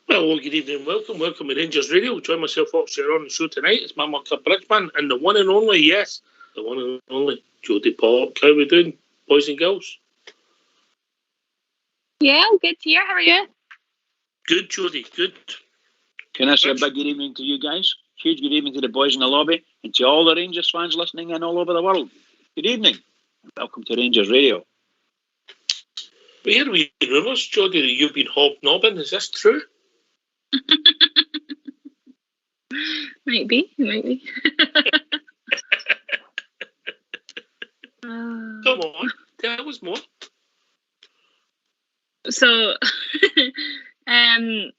Well, good evening, welcome to Rangers Radio. Join myself, Foxer, on the show tonight. It's my mucker Bridgeman and the one and only, yes, the one and only Jodie Pollock. How are we doing, boys and girls? Yeah, I'm good here. How are you? Good, Jodie, good. Can I say a big good evening to you guys? Huge good evening to the boys in the lobby and to all the Rangers fans listening in all over the world. Good evening and welcome to Rangers Radio. We hear wee rumours, Jodie, that you've been hobnobbing. Is this true? Might be. Come on, tell us more. So, I've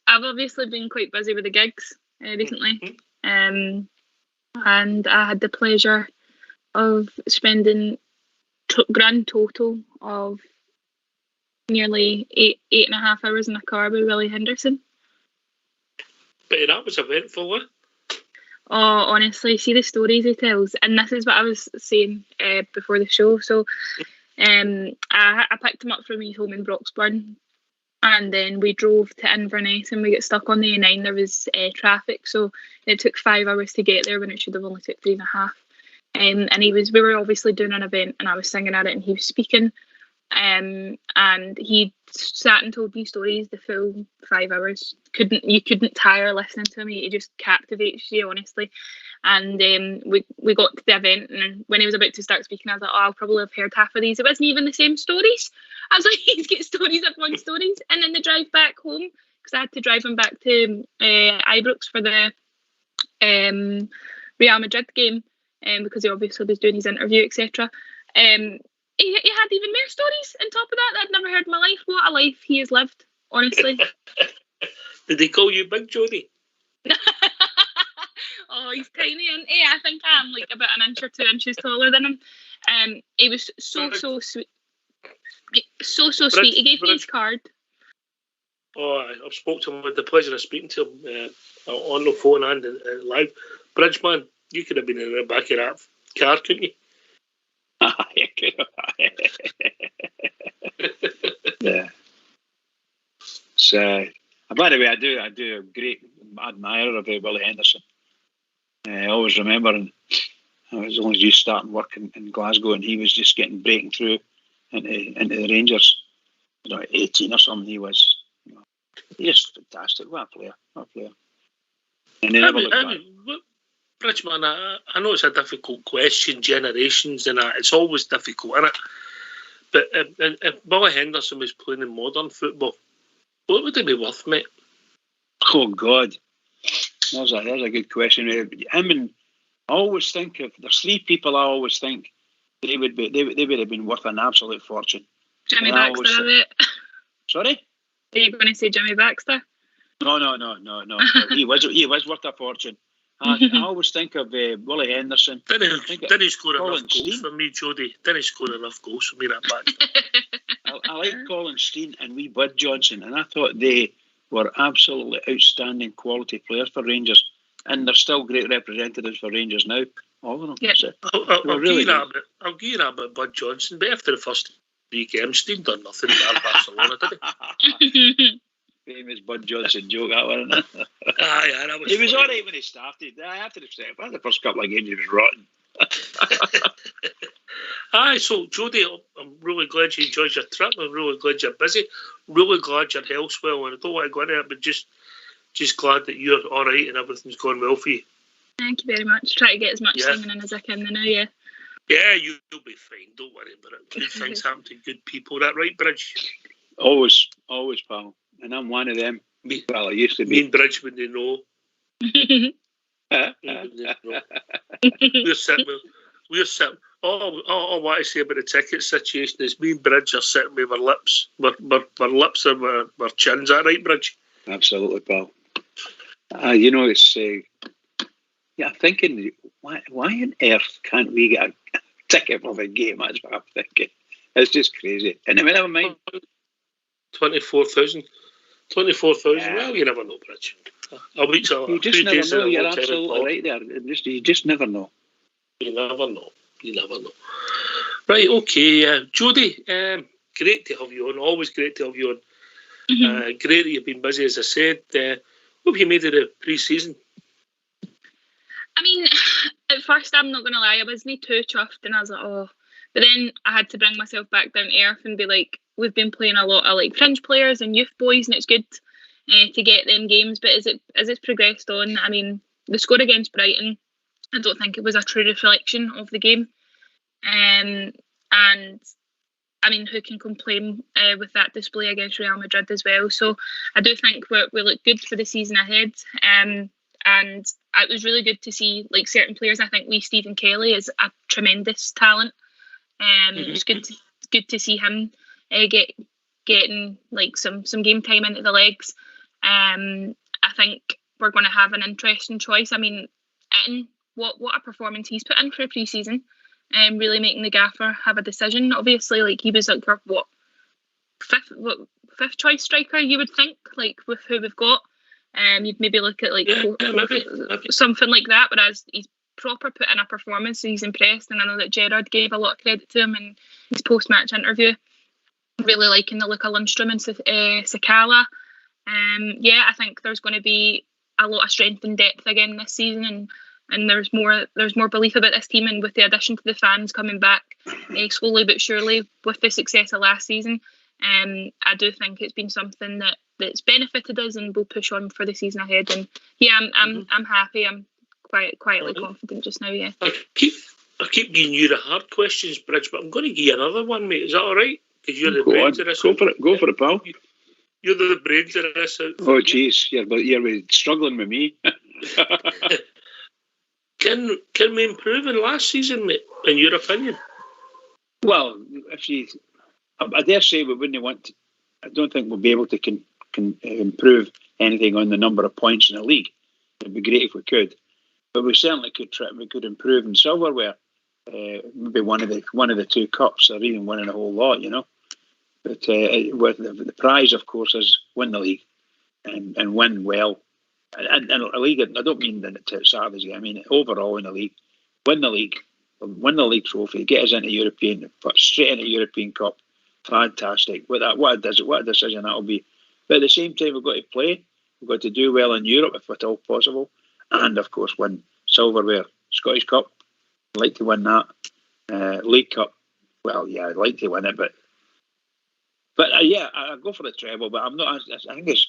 obviously been quite busy with the gigs recently, and I had the pleasure of spending grand total of nearly 8.5 hours in the car with Willie Henderson. But that was eventful, eh? Oh, honestly, see the stories he tells, and this is what I was saying before the show. So, I picked him up from his home in Broxburn, and then we drove to Inverness, and we got stuck on the A9. There was traffic, so it took 5 hours to get there when it should have only took 3.5. And we were obviously doing an event, and I was singing at it, and he was speaking. And he sat and told me stories the full 5 hours. You couldn't tire listening to him. He just captivates you, honestly. And we got to the event, and when he was about to start speaking, I was like, I'll probably have heard half of these. It wasn't even the same stories. I was like, he's got stories upon stories. And then the drive back home, because I had to drive him back to Ibrox for the Real Madrid game, because he obviously was doing his interview, etc. He had even more stories on top of that I'd never heard in my life. What a life he has lived, honestly. Did they call you Big Jodie? Oh, he's tiny, and I think I'm like about an inch or 2 inches taller than him. He was so sweet. So sweet. He gave me his card. Oh, I've spoken to him with the pleasure of speaking to him on the phone and live. Bridgeman, you could have been in the back of that car, couldn't you? Yeah. So, by the way, I do a great admirer of Willie Henderson. I always remember, and I was only just starting work in Glasgow, and he was just breaking through into the Rangers. 18 or something. He was, just fantastic. What a player! And they never looked back. Bridgeman, I know it's a difficult question, generations, and it's always difficult, isn't it? But if Willie Henderson was playing in modern football, what would it be worth, mate? Oh God, there's a good question. I always think there's 3 people I always think they would have been worth an absolute fortune. Jimmy Baxter, is it? Sorry? Are you going to say Jimmy Baxter? No. he was worth a fortune. I always think of Willie Henderson. Didn't he score enough goals for me, Jodie? Didn't he score enough goals for me, that back? I like Colin Steen and wee Bud Johnson, and I thought they were absolutely outstanding quality players for Rangers, and they're still great representatives for Rangers now. All of them. Yep. So, I'll give you that about Bud Johnson, but after the first 3 games, Steen done nothing at Barcelona, did he? Famous Bud Johnson joke, that one, isn't it? Yeah, that was. He was alright when he started. After the first couple of games, he was rotten. So Jodie, I'm really glad you enjoyed your trip. I'm really glad you're busy. Really glad your health's well, and I don't want to go into it, but just glad that you're all right and everything's going well for you. Thank you very much. Try to get as much singing in as I can in the new year. Yeah, you'll be fine. Don't worry about it. Good things happen to good people. That right, Bridge? Always, pal. And I'm one of them. Well, I used to be. Me and Bridge, when they know. We're sitting. All I want to say about the ticket situation is me and Bridge are sitting with our lips. Our lips and our chins. Is that right, Bridge? Absolutely, pal. It's. I'm thinking, why on earth can't we get a ticket for the game? That's what I'm thinking. It's just crazy. Anyway, never mind. 24,000. 24,000. Yeah. Well, you never know, Bridge. You just never know. You're absolutely right there. You just never know. You never know. Right, okay. Jodie, great to have you on. Always great to have you on. Great that you've been busy, as I said. What have you made of the pre-season? I mean, at first, I'm not going to lie, I wasn't too chuffed, and I was like, oh. But then I had to bring myself back down to earth and be like, we've been playing a lot of like fringe players and youth boys, and it's good to get them games. But as it's progressed on, I mean, the score against Brighton, I don't think it was a true reflection of the game. And I mean, who can complain with that display against Real Madrid as well? So I do think we look good for the season ahead. And it was really good to see like certain players. I think Stephen Kelly is a tremendous talent. It's good to see him getting like some game time into the legs. I think we're going to have an interesting choice. I mean, what a performance he's put in for pre-season. Really making the gaffer have a decision. Obviously, like he was like our fifth choice striker, you would think, like with who we've got. You'd maybe look at like something like that, whereas he's proper put in a performance. So he's impressed, and I know that Gerrard gave a lot of credit to him in his post-match interview. Really liking the look of Lundstram and Sakala. I think there's going to be a lot of strength and depth again this season, and there's more belief about this team, and with the addition to the fans coming back slowly but surely with the success of last season, I do think it's been something that's benefited us and will push on for the season ahead. And yeah, I'm happy. I'm quietly confident just now. Yeah. I keep giving you the hard questions, Bridge, but I'm going to give you another one, mate. Is that all right? Because you're the brains of this. Go for it, pal. You're the brains of this. Oh, jeez, you're struggling with me. Can we improve in last season, mate, in your opinion? Well, I dare say we wouldn't want to. I don't think we'll be able to improve anything on the number of points in the league. It'd be great if we could, but we certainly could try. We could improve in silverware, maybe one of the two cups, or even winning a whole lot, you know. But with the prize, of course, is win the league and win well. And a league, I don't mean that to Saturday's game. I mean overall in the league, win the league trophy, get us into European, straight into European Cup. Fantastic! What a decision that'll be. But at the same time, we've got to play. We've got to do well in Europe if at all possible, and of course win silverware. Scottish Cup, I'd like to win that. League Cup, well, yeah, I'd like to win it, but I go for the treble. But I'm not. I think it's.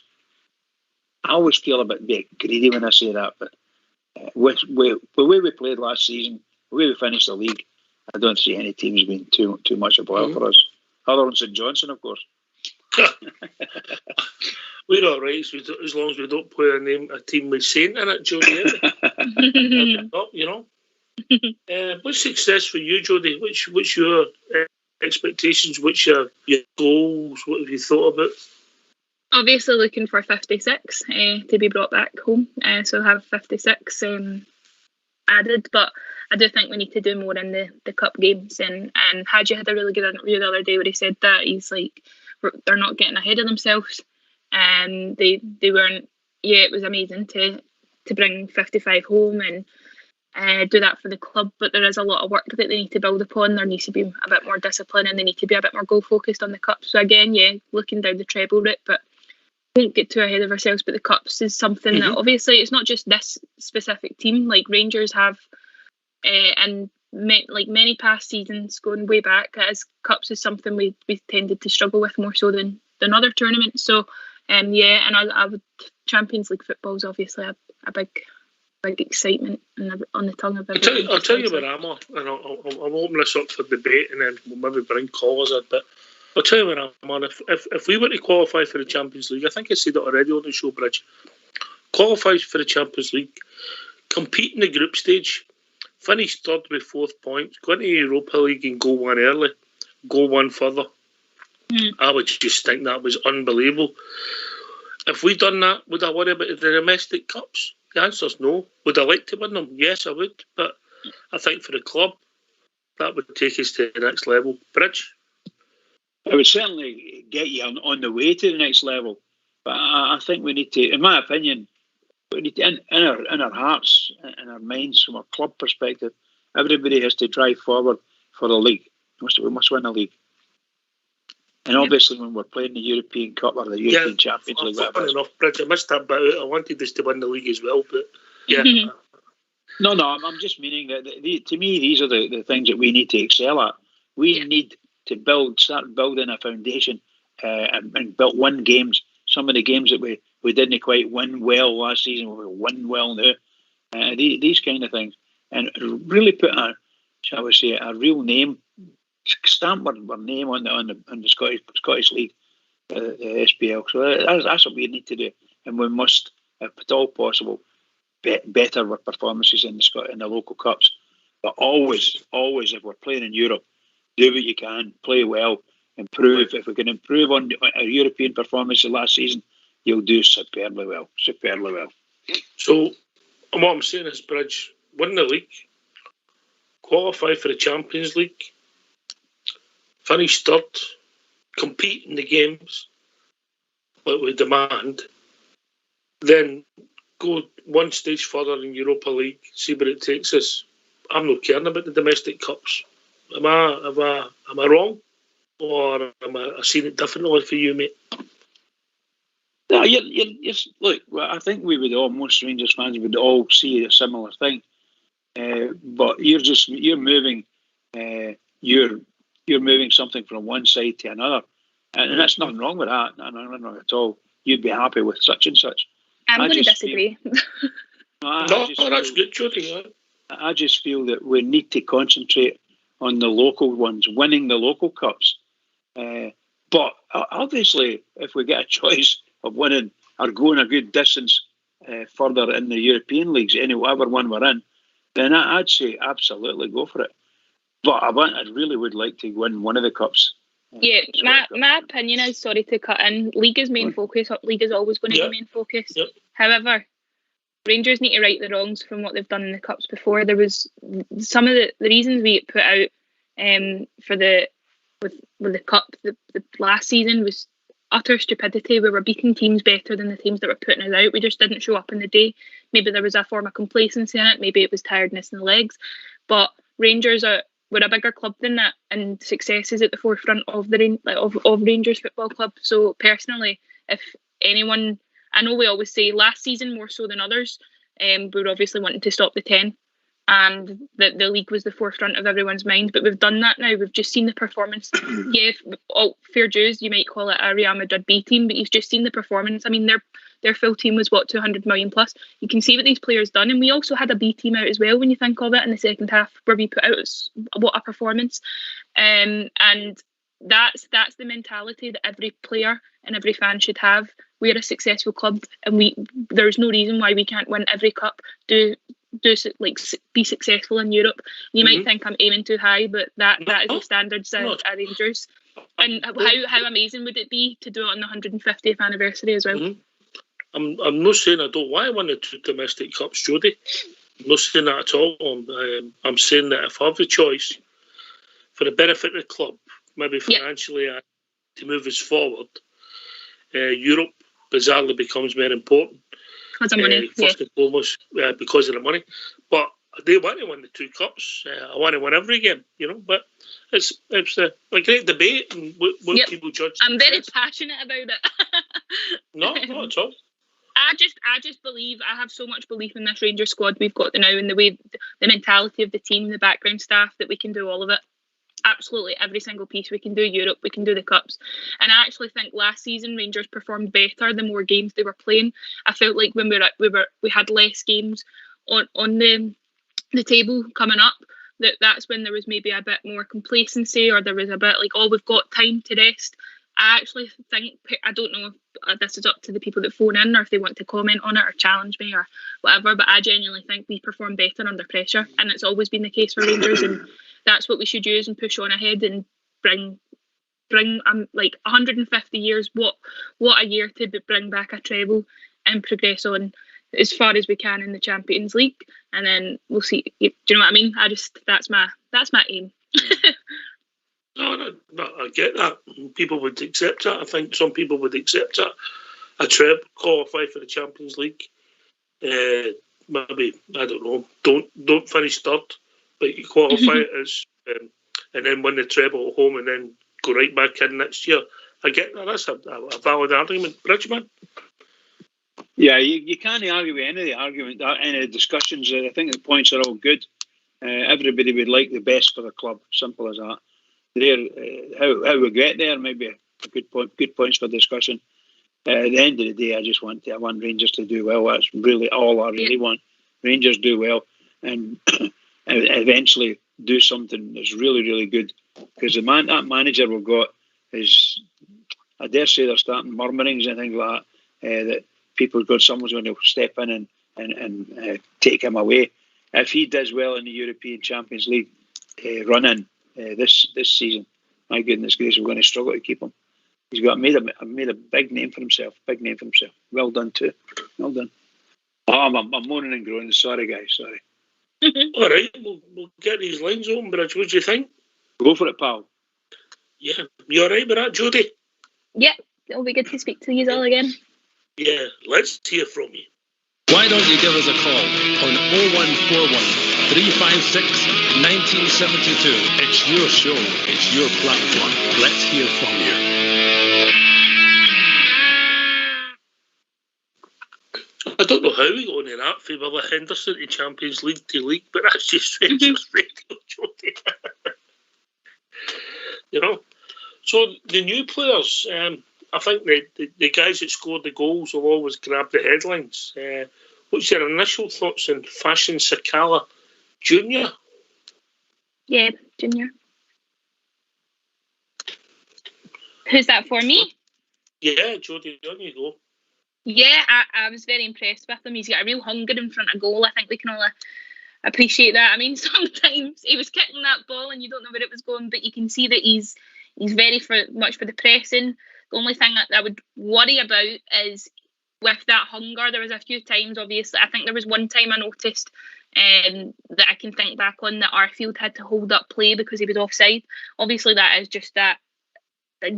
I always feel a bit greedy when I say that, but with the way we played last season, the way we finished the league, I don't see any teams being too much of a while for us. Other than St Johnstone, of course. We're all right as long as we don't play a team with Saint in it, Jodie. You know. What's success for you, Jodie? What's your expectations? What's your goals? What have you thought about? Obviously looking for 56 to be brought back home, so have 56 added, but I do think we need to do more in the cup games, and Hadji had a really good interview the other day where he said that he's like, they're not getting ahead of themselves, and they weren't. Yeah, it was amazing to bring 55 home and do that for the club, but there is a lot of work that they need to build upon. There needs to be a bit more discipline, and they need to be a bit more goal focused on the cup. So again, yeah, looking down the treble route, but won't get too ahead of ourselves. But the cups is something that obviously it's not just this specific team. Like Rangers have, and many past seasons going way back, as cups is something we tended to struggle with more so than other tournaments. So and I would, Champions League football is obviously a big excitement and on the tongue of everyone. I'll tell you where I'm at, and I'll open this up for debate, and then we'll maybe bring callers in. But I'll tell you where I'm on. If we were to qualify for the Champions League, I think I said it already on the show, Bridge. Qualify for the Champions League, compete in the group stage, finish third with 4 points, go into the Europa League and go one early, go one further. I would just think that was unbelievable. If we'd done that, would I worry about the domestic cups? The answer's no. Would I like to win them? Yes, I would. But I think for the club, that would take us to the next level. Bridge? It would certainly get you on the way to the next level. But I think we need to, in my opinion, we need to, in our hearts, in our minds, from a club perspective, everybody has to drive forward for the league. We must win the league. And obviously, when we're playing the European Cup or the European Champions League, funny enough, Bridge, I missed that bit out. I wanted us to win the league as well, but yeah. No, I'm just meaning that to me, these are the things that we need to excel at. We need to start building a foundation and win games. Some of the games that we didn't quite win well last season, we win well now. These kind of things, and really put shall we say, a real name, stamp our name on the Scottish League, the SPL. So that's what we need to do, and we must, if at all possible, better our performances in the local cups. But always, if we're playing in Europe, do what you can, play well, improve. If we can improve on our European performance last season, you'll do superbly well. So, what I'm saying is, Bridge, win the league, qualify for the Champions League, finish third, compete in the games like we demand, then go one stage further in Europa League, see where it takes us. I'm not caring about the domestic cups. Am I wrong? Or am I seeing it differently for you, mate? No, look, I think we would all, most Rangers fans would all see a similar thing. But you're moving something from one side to another, and that's nothing wrong with that. No, at all. You'd be happy with such and such. I'm going to disagree. That's good, Jody. I just feel that we need to concentrate on the local ones, winning the local cups. But obviously, if we get a choice of winning or going a good distance further in the European leagues, whatever one we're in, then I'd say absolutely go for it. But I really would like to win one of the cups. Yeah, my opinion is, sorry to cut in, league is main focus. League is always going to be main focus. Yep. However, Rangers need to right the wrongs from what they've done in the cups before. There was some of the reasons we put out for the cup the last season was utter stupidity. We were beating teams better than the teams that were putting us out. We just didn't show up in the day. Maybe there was a form of complacency in it. Maybe it was tiredness in the legs. But Rangers we're a bigger club than that, and success is at the forefront of of Rangers Football Club. So personally, if anyone, I know we always say last season more so than others, we were obviously wanting to stop the 10, and the league was the forefront of everyone's mind. But we've done that now. We've just seen the performance. Fair dues, you might call it a Real Madrid B team, but you've just seen the performance. I mean, their full team was 200 million plus. You can see what these players done, and we also had a B team out as well when you think of it in the second half, where we put out what a performance. And that's the mentality that every player and every fan should have. We're a successful club, and there's no reason why we can't win every cup. Be successful in Europe. You might think I'm aiming too high, but that is the standards at Rangers. And how amazing would it be to do it on the 150th anniversary as well? Mm-hmm. I'm not saying I don't want to win the 2 domestic cups, Jody. I'm not saying that at all. I'm saying that if I have the choice for the benefit of the club, maybe financially, to move us forward, Europe bizarrely becomes more important. Because of money, first and foremost, because of the money. But I do want to win the 2 cups. I want to win every game, But it's a great debate, and what people judge. I'm very passionate about it. No, not at all. I just believe, I have so much belief in this Rangers squad we've got now, and the mentality of the team, the background staff, that we can do all of it. Absolutely every single piece. We can do Europe, we can do the cups. And I actually think last season Rangers performed better the more games they were playing. I felt like when we had less games on the table coming up, that's when there was maybe a bit more complacency, or there was a bit like, we've got time to rest. I actually think, I don't know if this is up to the people that phone in or if they want to comment on it or challenge me or whatever, but I genuinely think we perform better under pressure, and it's always been the case for Rangers, and that's what we should use and push on ahead and bring like 150 years, what a year to bring back a treble and progress on as far as we can in the Champions League, and then we'll see. Do you know what I mean? That's my aim. No, I get that. People would accept that. I think some people would accept that. A treble, qualify for the Champions League. Maybe, I don't know, don't finish third, but you qualify it as, and then win the treble at home, and then go right back in next year. I get that. That's a valid argument. Bridgman? Yeah, you can't argue with any of the argument, any of the discussions. I think the points are all good. Everybody would like the best for the club. Simple as that. How we get there, maybe a good point. Good points for discussion. At the end of the day, I want Rangers to do well. That's really all I really want. Rangers do well and eventually do something that's really, really good. Because that manager we've got is, I dare say, they're starting murmurings and things like that. That someone's going to step in and take him away. If he does well in the European Champions League run-in this season, my goodness gracious, we're going to struggle to keep him. He's made a big name for himself. Well done too. Well done. Oh, I'm moaning and groaning. Sorry, guys. Sorry. All right, we'll get these lines open, Bridge. What do you think? Go for it, pal. Yeah, you all right with that, Jodie? Yeah, it'll be good to speak to you all again. Yeah, let's hear from you. Why don't you give us a call on 0141 356 1972. It's your show. It's your platform. Let's hear from you. I don't know how we got on that for Willie Henderson to Champions League to league, but that's just Rangers radio, Jodie. You know? So the new players, I think the guys that scored the goals will always grab the headlines. What's your initial thoughts on Fashion Sakala Jr.? Yeah, Junior. Who's that for, me? Yeah, Jodie, on you go. Yeah, I was very impressed with him. He's got a real hunger in front of goal. I think we can all appreciate that. I mean, sometimes he was kicking that ball and you don't know where it was going, but you can see that he's very much for the pressing. The only thing that I would worry about is with that hunger. There was a few times, obviously. I think there was one time I noticed that I can think back on that Arfield had to hold up play because he was offside. Obviously, that is just that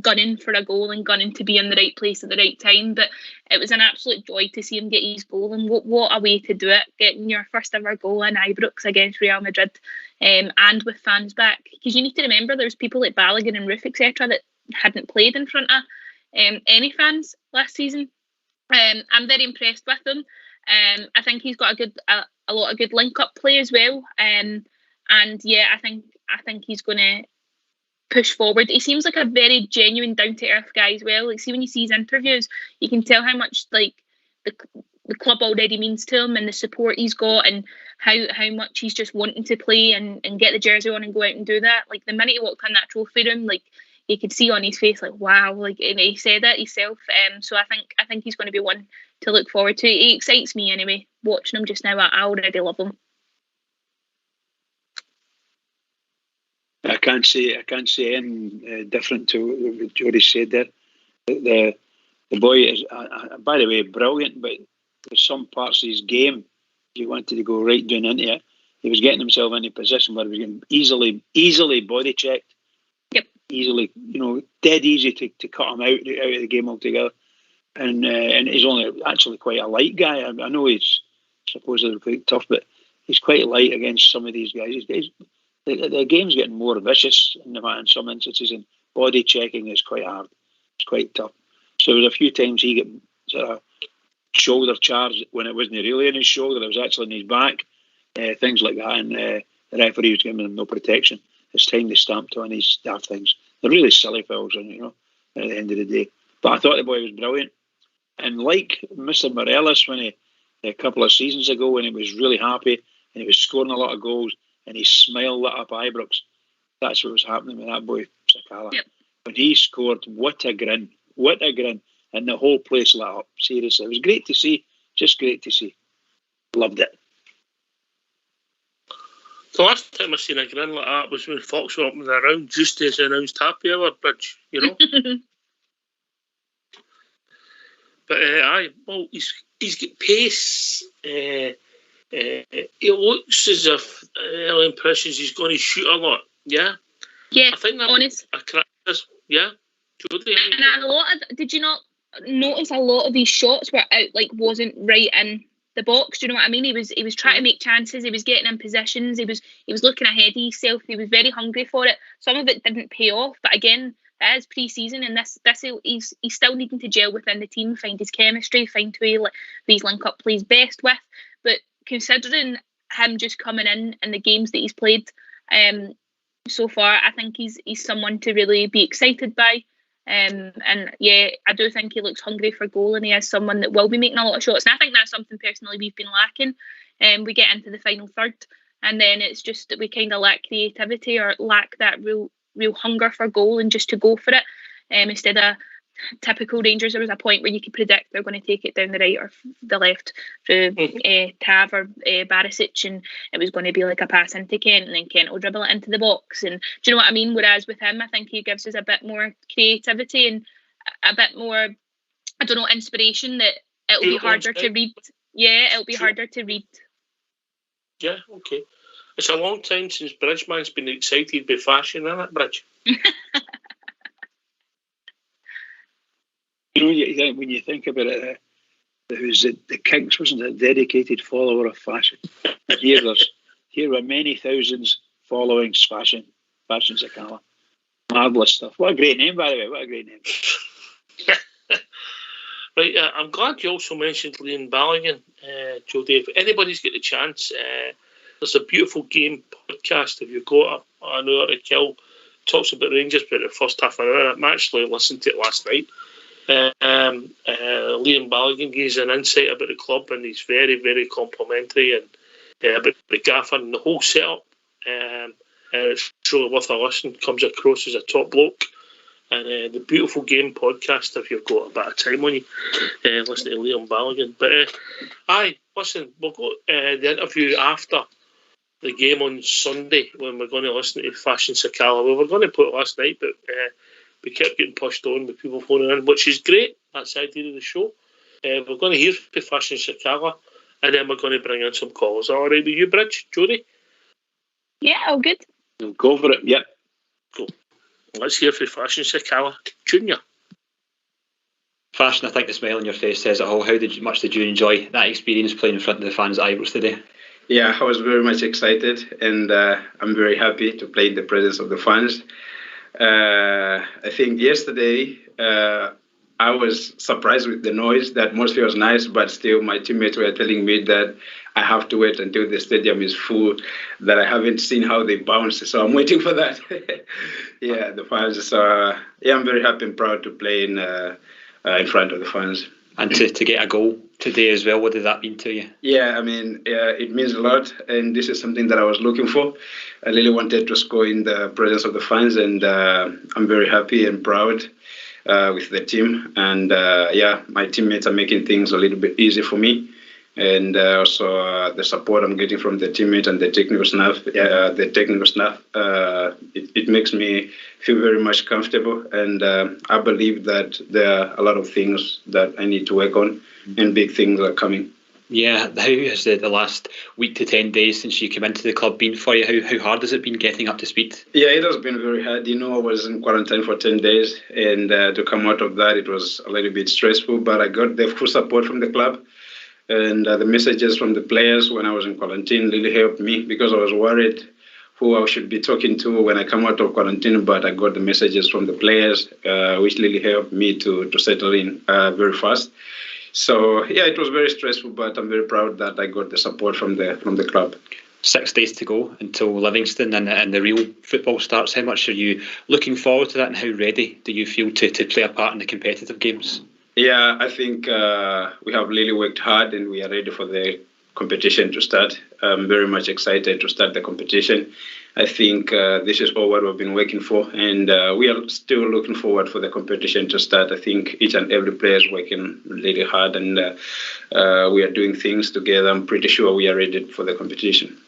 gunning for a goal and gunning to be in the right place at the right time. But it was an absolute joy to see him get his goal, and what a way to do it, getting your first ever goal in Ibrox against Real Madrid, and with fans back. Because you need to remember there's people like Balogun and Roof, etc., that hadn't played in front of any fans last season. I'm very impressed with him. I think he's got a lot of good link-up play as well. And yeah, I think he's going to push forward. He seems like a very genuine, down-to-earth guy as well. Like, see, when you see his interviews, you can tell how much like the club already means to him and the support he's got, and how much he's just wanting to play and get the jersey on and go out and do that. Like, the minute he walked in that trophy room, like, you could see on his face, like, wow, like, and he said it himself. So I think he's going to be one to look forward to. He excites me anyway. Watching him just now, I already love him. I can't say anything different to what Jodie said there. The boy is, by the way, brilliant, but there's some parts of his game he wanted to go right down into it. He was getting himself into a position where he was getting easily body checked. Yep. Easily, dead easy to cut him out of the game altogether. And he's only actually quite a light guy. I know he's supposedly quite tough, but he's quite light against some of these guys. The game's getting more vicious in some instances, and body checking is quite hard. It's quite tough. So there was a few times he got sort of shoulder charged when it wasn't really in his shoulder, it was actually in his back, things like that, and the referee was giving him no protection. It's time they stamped on these daft things. They're really silly fouls, at the end of the day. But I thought the boy was brilliant. And like Mr. Morelos, a couple of seasons ago, when he was really happy and he was scoring a lot of goals, and his smile lit up Ibrox. That's what was happening with that boy, Sakala. Yep. When he scored, what a grin. And the whole place lit up. Seriously, it was great to see. Just great to see. Loved it. The last time I seen a grin like that was when Fox were up and around just as announced happy hour, Bridge, But he's got pace. It looks as if early impressions he's going to shoot a lot. Yeah. Yeah. I think that honest. Yeah. Jodie, and did you not notice a lot of his shots were out, like, wasn't right in the box? Do you know what I mean? He was trying to make chances. He was getting in positions. He was looking ahead of himself. He was very hungry for it. Some of it didn't pay off, but again, is pre-season, and he's still needing to gel within the team, find his chemistry, find who his link-up plays best with. But considering him just coming in the games that he's played so far, I think he's someone to really be excited by. And yeah, I do think he looks hungry for goal, and he is someone that will be making a lot of shots. And I think that's something personally we've been lacking. We get into the final third, and then it's just that we kind of lack creativity or lack that real hunger for goal and just to go for it. Instead of typical Rangers, there was a point where you could predict they're going to take it down the right or the left through Tav or Barisic, and it was going to be like a pass into Kent, and then Kent will dribble it into the box. And do you know what I mean? Whereas with him, I think he gives us a bit more creativity and a bit more, I don't know, inspiration that it'll be harder to read. Yeah, it'll be harder to read. Yeah, okay. It's a long time since Bridgeman's been excited by fashion, isn't it, Bridge? You know, when you think about it, the Kinks wasn't a dedicated follower of fashion. Here were many thousands following fashion Sakala. Marvellous stuff. What a great name, by the way. What a great name. Right, I'm glad you also mentioned Liam Balogun, Jodie. If anybody's got the chance, there's a beautiful game podcast. If you've got an hour to kill, talks about Rangers for the first half an hour. I actually listened to it last night. Liam Balogun gives an insight about the club, and he's very, very complimentary and about the gaffer and the whole setup. It's really worth a listen. Comes across as a top bloke. And the beautiful game podcast, if you've got a bit of time on you, listen to Liam Balogun. But listen, we'll go the interview after the game on Sunday when we're going to listen to Fashion Sakala. We were going to put it last night, but we kept getting pushed on with people phoning in, which is great. That's the idea of the show. We're going to hear from Fashion Sakala, and then we're going to bring in some callers. All right with you, Bridge? Jodie? Yeah, all good. We'll go for it, yep. Cool. Let's hear from Fashion Sakala Junior. Fashion, I think the smile on your face says it all. How much did you enjoy that experience playing in front of the fans at Ibrox today? Yeah, I was very much excited, and I'm very happy to play in the presence of the fans. I think yesterday I was surprised with the noise. The atmosphere was nice, but still my teammates were telling me that I have to wait until the stadium is full, that I haven't seen how they bounce. So I'm waiting for that. Yeah, the fans. So yeah, I'm very happy and proud to play in front of the fans. And to get a goal today as well, what did that mean to you? Yeah, I mean, it means a lot, and this is something that I was looking for. I really wanted to score in the presence of the fans, and I'm very happy and proud with the team. And yeah, my teammates are making things a little bit easy for me, and also the support I'm getting from the teammates and the technical staff. It makes me feel very much comfortable, and I believe that there are a lot of things that I need to work on, and big things are coming. Yeah, how has the last week to 10 days since you came into the club been for you? How hard has it been getting up to speed? Yeah, it has been very hard. You know, I was in quarantine for 10 days, and to come out of that, it was a little bit stressful, but I got the full support from the club. And the messages from the players when I was in quarantine really helped me, because I was worried who I should be talking to when I come out of quarantine, but I got the messages from the players, which really helped me to settle in very fast. So yeah, it was very stressful, but I'm very proud that I got the support from the club. 6 days to go until Livingston and the real football starts. How much are you looking forward to that, and how ready do you feel to play a part in the competitive games? Yeah, I think we have really worked hard, and we are ready for the competition to start. I'm very much excited to start the competition. I think this is all what we've been working for, and we are still looking forward for the competition to start. I think each and every player is working really hard, and we are doing things together. I'm pretty sure we are ready for the competition.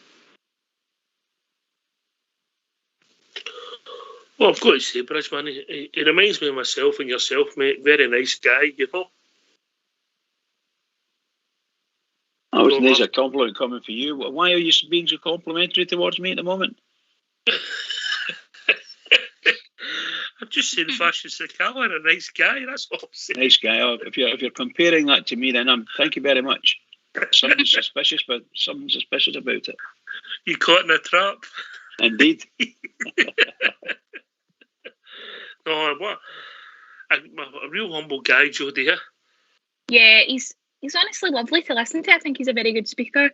Well, I've got to say, Bridgeman, he reminds me of myself and yourself, mate. Very nice guy, you know. That was nice, a compliment coming for you. Why are you being so complimentary towards me at the moment? I'm just saying Fashion Sakala, a nice guy, that's all I'm saying. Nice guy. Oh, if you're comparing that to me, then thank you very much. Something suspicious about it. You caught in a trap. Indeed. No, what a real humble guy, Jody. Yeah. Yeah, he's honestly lovely to listen to. I think he's a very good speaker,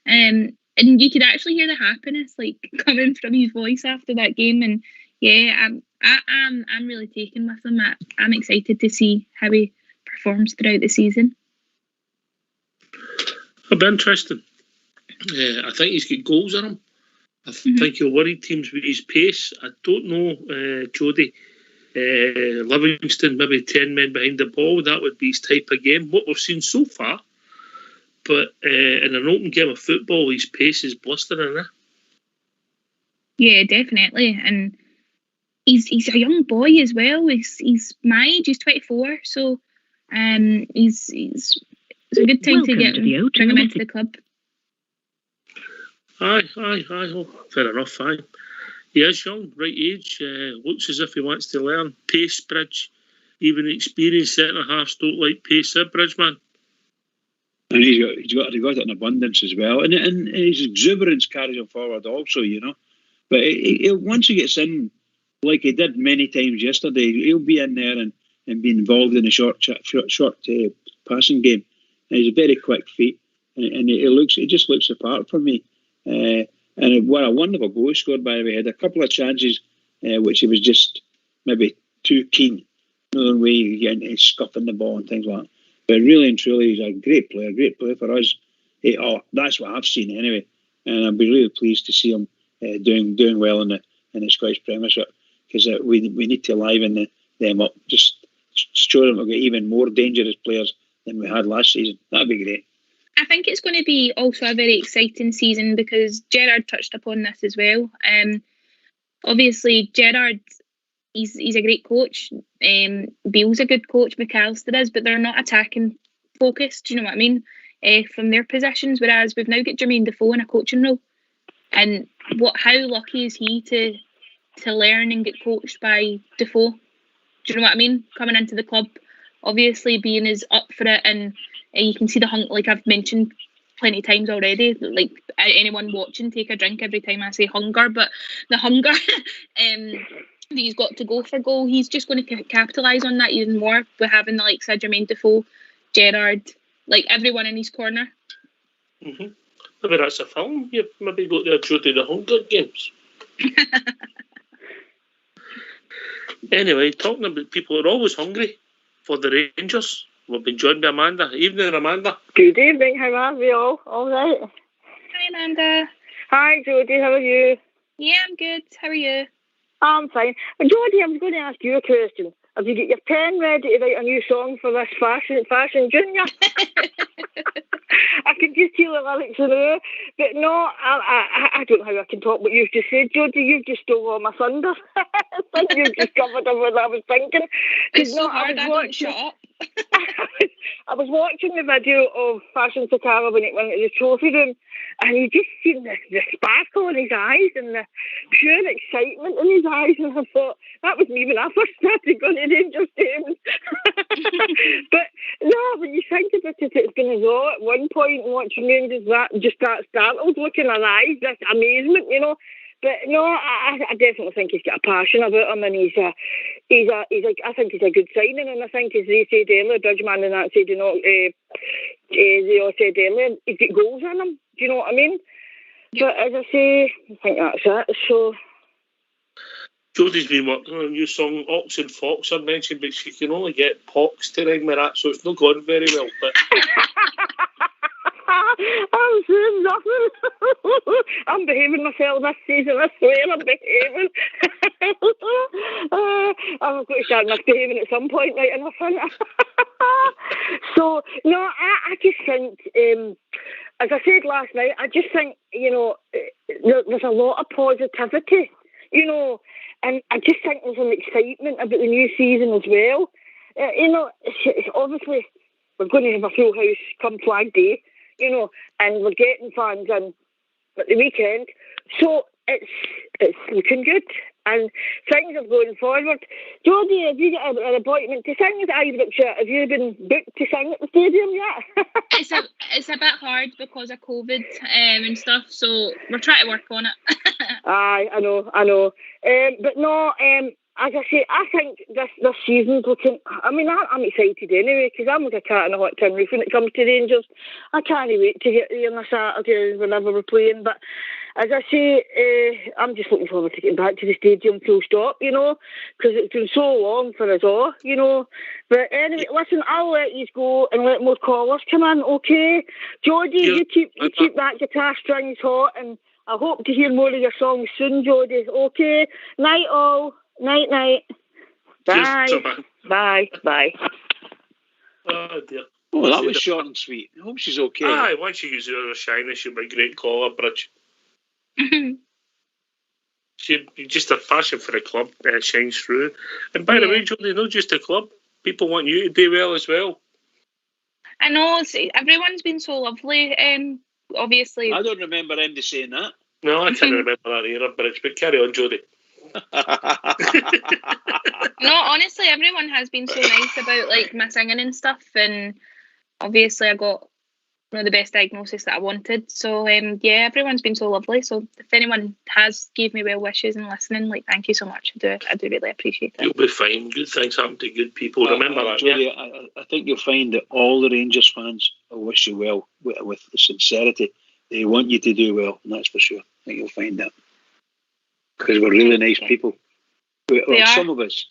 and you could actually hear the happiness like coming from his voice after that game. And yeah, I'm really taken with him. I'm excited to see how he performs throughout the season. It'll be interesting. I think he's got goals in him. I think he'll worry teams with his pace. I don't know, Jody. Livingston, maybe 10 men behind the ball, that would be his type of game. What we've seen so far, but in an open game of football, his pace is blistering. Yeah, definitely, and he's a young boy as well. He's my age. He's 24, so it's a good time to bring him into the club. Aye. Oh, fair enough. Aye. He is young, right age. Looks as if he wants to learn. Pace, Bridge. Even experienced centre halves don't like pace, Bridge, man. And he's got it in abundance as well. And his exuberance carries him forward also, you know. But once he gets in, like he did many times yesterday, he'll be in there and be involved in a short passing game. And he's a very quick feet. And he just looks the part for me. And what a wonderful goal he scored, by the way. He had a couple of chances which he was just maybe too keen. No way he's scuffing the ball and things like that. But really and truly, he's a great player for us. That's what I've seen anyway. And I'd be really pleased to see him doing well in the Scottish Premiership, because we need to liven them up. Just show them we've got even more dangerous players than we had last season. That'd be great. I think it's going to be also a very exciting season, because Gerrard touched upon this as well. Obviously, Gerrard, he's a great coach. Beale's a good coach, McAllister is, but they're not attacking focused. Do you know what I mean? From their positions, whereas we've now got Jermaine Defoe in a coaching role. And how lucky is he to learn and get coached by Defoe? Do you know what I mean? Coming into the club, obviously being as up for it, and you can see the hunger, like I've mentioned plenty of times already. Like anyone watching, take a drink every time I say hunger. But the hunger that he's got to go for goal, he's just going to capitalise on that even more with having the likes of Jermaine Defoe, Gerrard, like everyone in his corner. Mm-hmm. Maybe that's a film. You've maybe got the Jody the Hunger Games. Anyway, talking about people who are always hungry for the Rangers. We've been joined by Amanda. Evening, Amanda. Good evening. How are we all? All right. Hi, Amanda. Hi, Jodie. How are you? Yeah, I'm good. How are you? I'm fine. Jodie, I was going to ask you a question. Have you got your pen ready to write a new song for this Fashion Junior? I can just hear the lyrics in there. But no, I don't know how I can talk what you've just said, Jodie. You've just stole all my thunder. I think you've just covered everything I was thinking. It's so hard, I don't shut up. I was watching the video of Fashion Sakala when it went to the trophy room, and you just seen the sparkle in his eyes and the pure excitement in his eyes, and I thought, that was me when I first started going to Rangers games. But no, when you think about it, it's been as though at one point watching Rangers just that startled look in her eyes, this amazement, you know. But no, I definitely think he's got a passion about him, and I think he's a good signing, and I think, as they said earlier, Bridgeman and that said, you know, they all said earlier, he's got goals in him. Do you know what I mean? Yeah. But as I say, I think that's it. So Jodie's been working on a new song, Ox and Fox, I mentioned, but she can only get Pox to rhyme with that, so it's not going very well. But I'm saying nothing. I'm behaving myself this season, I swear I'm behaving. I'm going to start misbehaving at some point, right enough, innit? So, no, I just think, as I said last night, I just think, you know, there's a lot of positivity, you know, and I just think there's an excitement about the new season as well. You know, it's obviously, we're going to have a full house come Flag Day, you know, and we're getting fans in at the weekend. So it's looking good, and things are going forward. Jodie, have you got an appointment to sing at Ibroxshire? Have you been booked to sing at the stadium yet? It's a bit hard because of COVID and stuff, so we're trying to work on it. Aye, I know. But no, as I say, I think this season's looking. I mean, I'm excited anyway because I'm like a cat in a hot tin roof when it comes to Rangers. I can't wait to get there on a Saturday whenever we're playing. But as I say, I'm just looking forward to getting back to the stadium full stop, because it's been so long for us all, But anyway, listen, I'll let you go and let more callers come in, okay? Jodie, you keep that guitar strings hot, and I hope to hear more of your songs soon, Jodie. Okay? Night all. Night. Bye. Bye. Oh dear. Oh, that was short and sweet. I hope she's okay. Aye, once she uses her shyness, she'll be a great caller, Bridge. She just her passion for the club shines through. And by the way, Jodie, not just the club. People want you to do well as well. I know. Everyone's been so lovely. Obviously, I don't remember Andy saying that. No, I can't remember that either, Bridge. But carry on, Jodie. No, honestly, everyone has been so nice about like my singing and stuff, and obviously I got the best diagnosis that I wanted. So everyone's been so lovely. So if anyone has gave me well wishes and listening, like thank you so much. I do really appreciate it. You'll be fine. Good things happen to good people. Remember that, Jodie, I think you'll find that all the Rangers fans will wish you well with sincerity. They want you to do well, and that's for sure. I think you'll find that. Because we're really nice people. Well, some of us.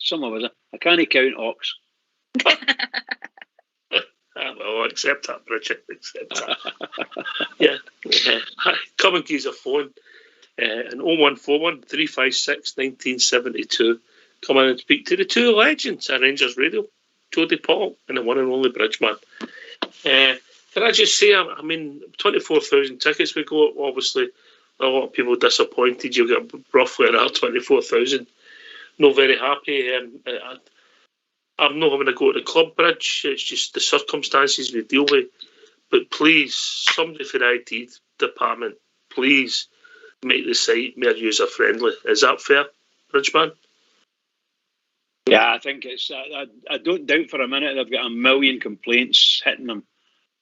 I can't count Ox. Well, accept that, Bridget. Accept that. Yeah. Come and use a phone. And 0141 356 1972. Come in and speak to the two legends at Rangers Radio, Jodie Paul and the one and only Bridgeman. Can I just say, 24,000 tickets we got. Obviously, a lot of people disappointed. You got roughly around 24,000. Not very happy. I'm not having to go to the club, Bridge. It's just the circumstances we deal with. But please, somebody for the IT department, please make the site more user friendly. Is that fair, Bridgeman? Yeah, I think it's. I don't doubt for a minute they've got a million complaints hitting them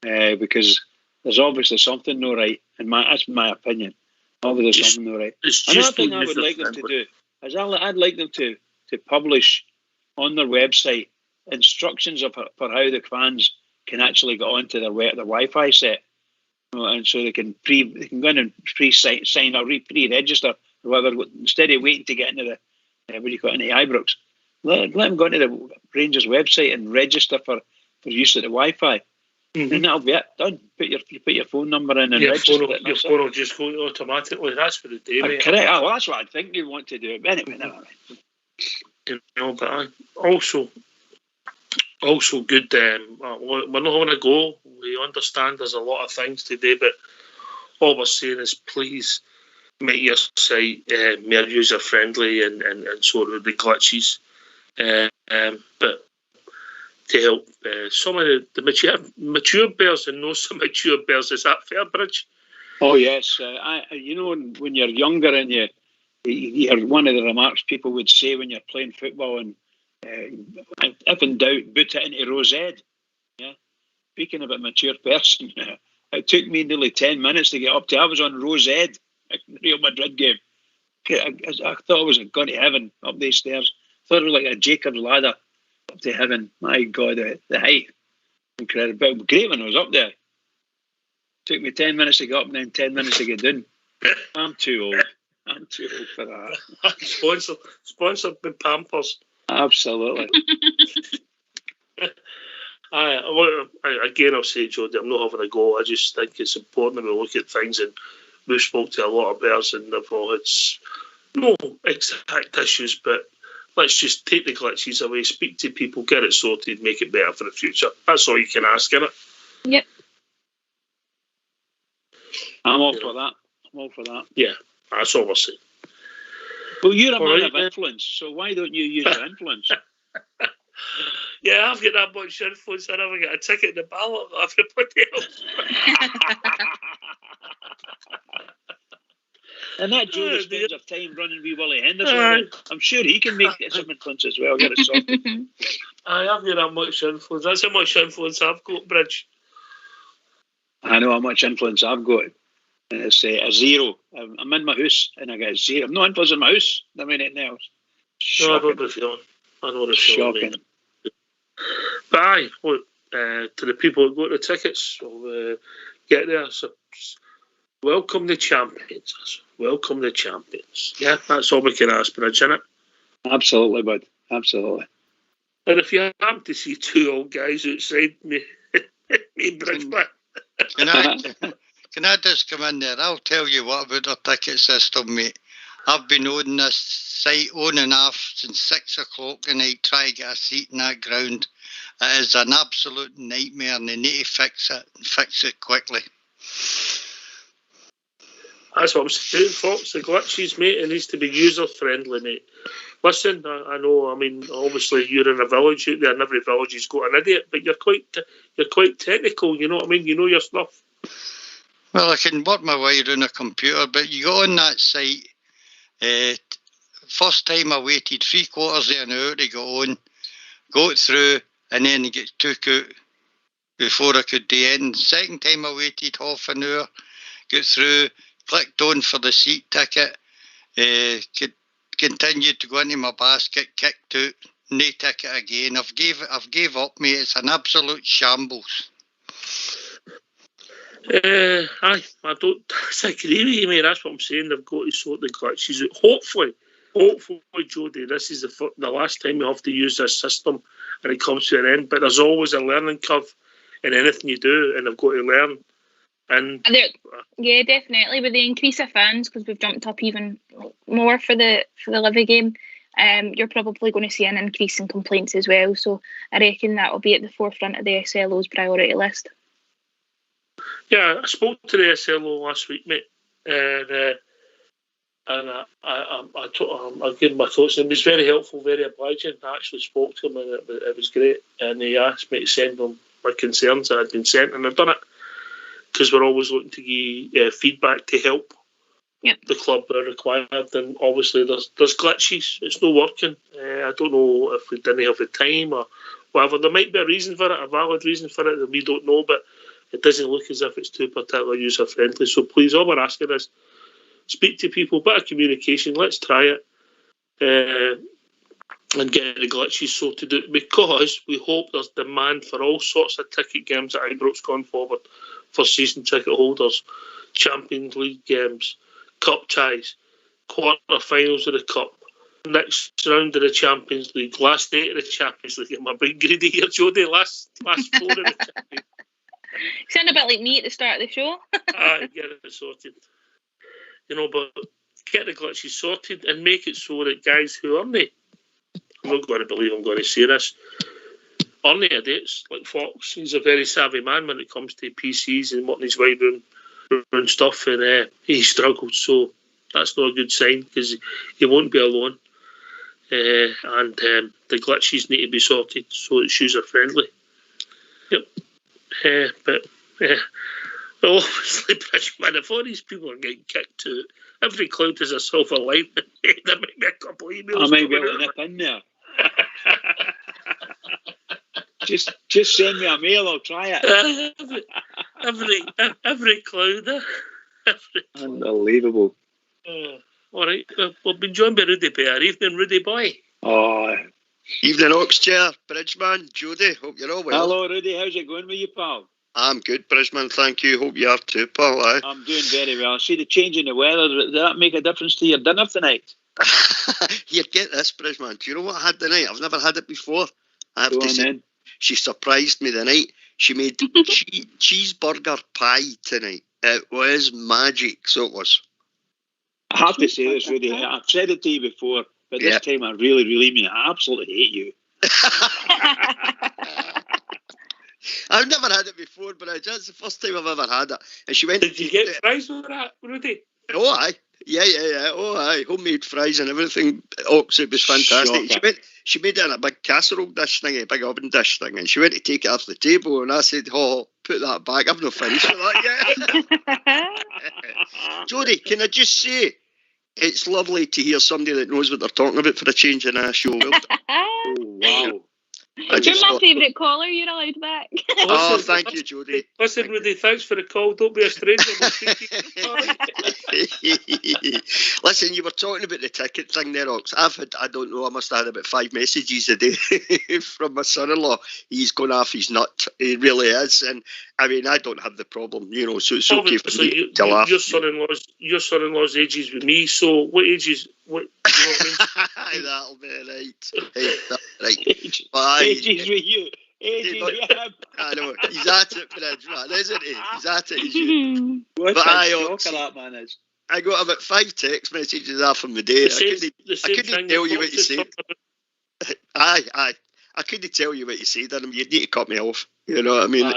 because there's obviously something no right. That's my opinion. Obviously, something no right. Another thing I would like them to do is I'd like them to publish on their website instructions for how the fans can actually get onto their Wi-Fi set, and so they can go in and sign or pre-register or whatever instead of waiting to get into into Ibrox. Let them go into the Rangers website and register for use of the Wi-Fi. Mm-hmm. And that'll be it. Done. Put your phone number in and register. Your phone will just go automatically. That's for the day, mate. Correct. Well, that's what I think you want to do. Anyway, never mind. But also good. We're not having a go. We understand there's a lot of things to do, but all we're saying is please make your site more user friendly and sort of the glitches. But to help some of the mature bears and not so mature bears, is that fair, Bridge? Oh yes, when you're younger and you hear one of the remarks people would say when you're playing football and if in doubt, boot it into Rosette. Yeah, speaking about mature person, it took me nearly 10 minutes to get up to. I was on Rosette, the Real Madrid game. I thought I was going to heaven up these stairs. I thought it was like a Jacob's ladder up to heaven. My God, the height, incredible. But great when I was up there. Took me 10 minutes to get up and then 10 minutes to get down. I'm too old for that. Sponsored by Pampers. Absolutely. Again, I'll say, Jodie, I'm not having a go. I just think it's important that we look at things, and we've spoke to a lot of bears, and it's no exact issues, but let's just take the glitches away, speak to people, get it sorted, make it better for the future. That's all you can ask, innit? Yep. I'm all for that. Yeah, that's all we're saying. Well, you're a man of influence, so why don't you use your influence? Yeah, I've got that much influence. I never get a ticket in the ballot like everybody else. And that Jodie spends of time running with Willie Henderson. I'm sure he can make some influence as well. Get it sorted. I've got that much influence. That's how much influence I've got, Bridge. I know how much influence I've got. It's a zero. I'm in my house and I get a zero. I'm not influencing my house. I mean anything else. No, I know the feeling. Shocking. But aye, look, to the people that got the tickets, we'll get there. So welcome the champions. Welcome the champions. Yeah, that's all we can ask, Bridge, innit? Absolutely, bud. Absolutely. And if you happen to see two old guys outside me Bridgeman. Can I just come in there? I'll tell you what about our ticket system, mate. I've been on this site on and off since 6 o'clock at night trying to get a seat in that ground. It is an absolute nightmare and they need to fix it quickly. That's what I'm saying, Fox. The glitches, mate, it needs to be user-friendly, mate. Listen, I know, I mean, obviously you're in a village out there and every village has got an idiot, but you're quite technical, you know what I mean? You know your stuff. Well, I can work my way around a computer, but you go on that site, first time I waited 3/4 of an hour to go on, got through, and then it gets took out before I could do end. Second time I waited half an hour, got through, clicked on for the seat ticket, continued to go into my basket, kicked out, no ticket again. I've gave up, mate. It's an absolute shambles. I don't disagree with you, mate. That's what I'm saying. They've got to sort the glitches out. Hopefully, Jodie, this is the last time you have to use this system and it comes to an end. But there's always a learning curve in anything you do, and they've got to learn. And yeah, definitely. With the increase of fans, because we've jumped up even more for the Livy game, you're probably going to see an increase in complaints as well. So I reckon that will be at the forefront of the SLO's priority list. Yeah, I spoke to the SLO last week, mate, and I gave my thoughts. And it was very helpful, very obliging. I actually spoke to him, and it was great. And he asked me to send him my concerns that had been sent, and I've done it because we're always looking to give feedback to help the club where required. And obviously, there's glitches. It's not working. I don't know if we didn't have the time or whatever. There might be a reason for it, a valid reason for it that we don't know, but it doesn't look as if it's too particular user-friendly. So please, all we're asking is speak to people, bit of communication, let's try it and get the glitches sorted out, because we hope there's demand for all sorts of ticket games at Ibrox going forward, for season ticket holders, Champions League games, cup ties, quarter-finals of the cup, next round of the Champions League, last 8 of the Champions League. Am I being greedy here, Jodie? Last 4 of the Champions League. You sound a bit like me at the start of the show. Get it sorted. You know, but get the glitches sorted and make it so that guys who aren't they, I'm not going to believe I'm going to say this, aren't they idiots? Like Fox, he's a very savvy man when it comes to PCs and wanting his way around stuff, and he struggled, so that's not a good sign, because he won't be alone. And the glitches need to be sorted so it's user friendly. Yep. But well, obviously, Bridgeman, if all these people are getting kicked to, every cloud has a silver lining. There might be a couple of emails. I might be able to nip in there. just send me a mail, I'll try it. Every cloud. Unbelievable. All right, we've been joined by Rudy Bear. Evening, Rudy boy. Oh, evening, Oxchair, Bridgeman, Jodie. Hope you're all well. Hello, Rudy. How's it going with you, pal? I'm good, Bridgeman. Thank you. Hope you are too, pal. I'm doing very well. I see the change in the weather. Did that make a difference to your dinner tonight? Here, get this, Bridgeman. Do you know what I had tonight? I've never had it before. I have to say, then. She surprised me tonight. She made cheeseburger pie tonight. It was magic, so it was. I have to say this, Rudy. I've said it to you before, but this time I really, really mean it. I absolutely hate you. I've never had it before, but that's the first time I've ever had it. And she went. Did you get fries with that, Rudy? Oh, aye. Yeah. Oh, aye. Homemade fries and everything. Oh, so it was fantastic. She made it in a big casserole dish thing, a big oven dish thing, and she went to take it off the table, and I said, "Oh, put that back. I've not finished with that yet." Jodie, can I just say, it's lovely to hear somebody that knows what they're talking about for a change in a show. Oh, wow. You're my favourite caller. You're allowed back. Oh, thank you, Jodie. Listen, Rudy, thanks for the call. Don't be a stranger. Listen, you were talking about the ticket thing there, Ox. I don't know, I must have had about 5 messages a day from my son-in-law. He's gone off his nut. He really is. And I mean, I don't have the problem, so it's okay for me to laugh. Your son-in-law's ages with me, so what ages? What? That'll be right. Right. Ages with you. Ages with him. I know. He's at it, Bridge, man, isn't he? He's at it. What a shocker that man is. I got about 5 text messages off him a day. I couldn't tell you what you said. Aye. I couldn't tell you what you said, and you'd need to cut me off. You know what I mean?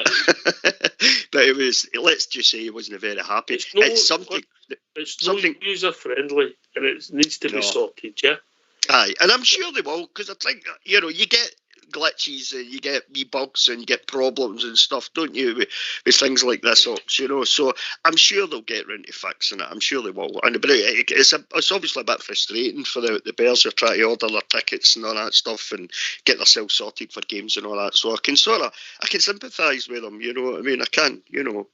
But it was, let's just say he wasn't very happy. It's something user friendly, and it needs to be sorted, yeah? Aye, and I'm sure they will, because I think, you get glitches and you get wee bugs and you get problems and stuff, don't you, with things like this, Ox, so I'm sure they'll get round to fixing it. I'm sure they will. But it's obviously a bit frustrating for the Bears who are trying to order their tickets and all that stuff and get themselves sorted for games and all that, so I can sympathise with them, you know what I mean? I can,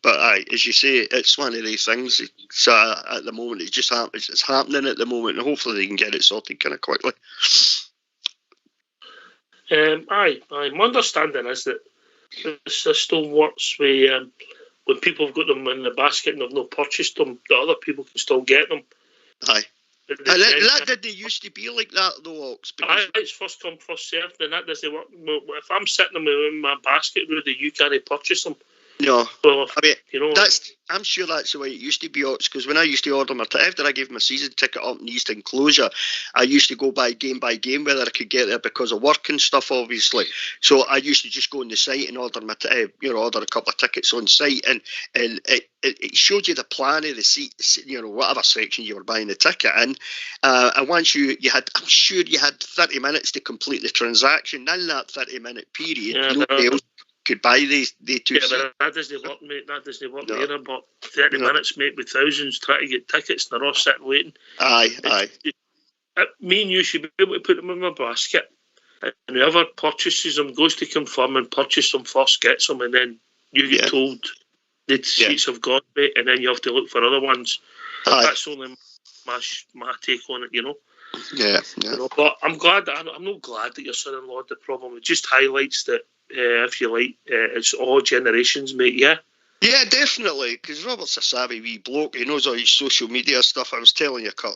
but aye, as you say, it's one of these things. So at the moment it's happening at the moment, and hopefully they can get it sorted kind of quickly. Aye. My understanding is that the system works with when people have got them in the basket and they've not purchased them, the other people can still get them. Aye. And that didn't used to be like that though, Ox. Aye, it's first come, first served, and that doesn't work. If I'm sitting them in my basket, Rudy, you can't purchase them. No, well, I mean, I'm sure that's the way it used to be, Ox, because when I used to order my ticket, after I gave my season ticket up in the East Enclosure, I used to go by game whether I could get there because of work and stuff, obviously. So I used to just go on the site and order order a couple of tickets on site, and it showed you the plan of the seat, whatever section you were buying the ticket in, and once you had, I'm sure you had 30 minutes to complete the transaction. In that 30-minute period, nobody else could buy the two. Yeah, but that doesn't work, mate. That doesn't work either. But 30 minutes, mate, with thousands trying to get tickets, and they're all sitting waiting. Aye. Me and you should be able to put them in my basket, and whoever purchases them goes to confirm and purchase them first, gets them, and then you get told the seats have gone, mate, and then you have to look for other ones. That's only my take on it, Yeah. But I'm not glad that your son-in-law had the problem. It just highlights that. If you like, it's all generations, mate, yeah? Yeah, definitely, because Robert's a savvy wee bloke. He knows all his social media stuff. I was telling you, I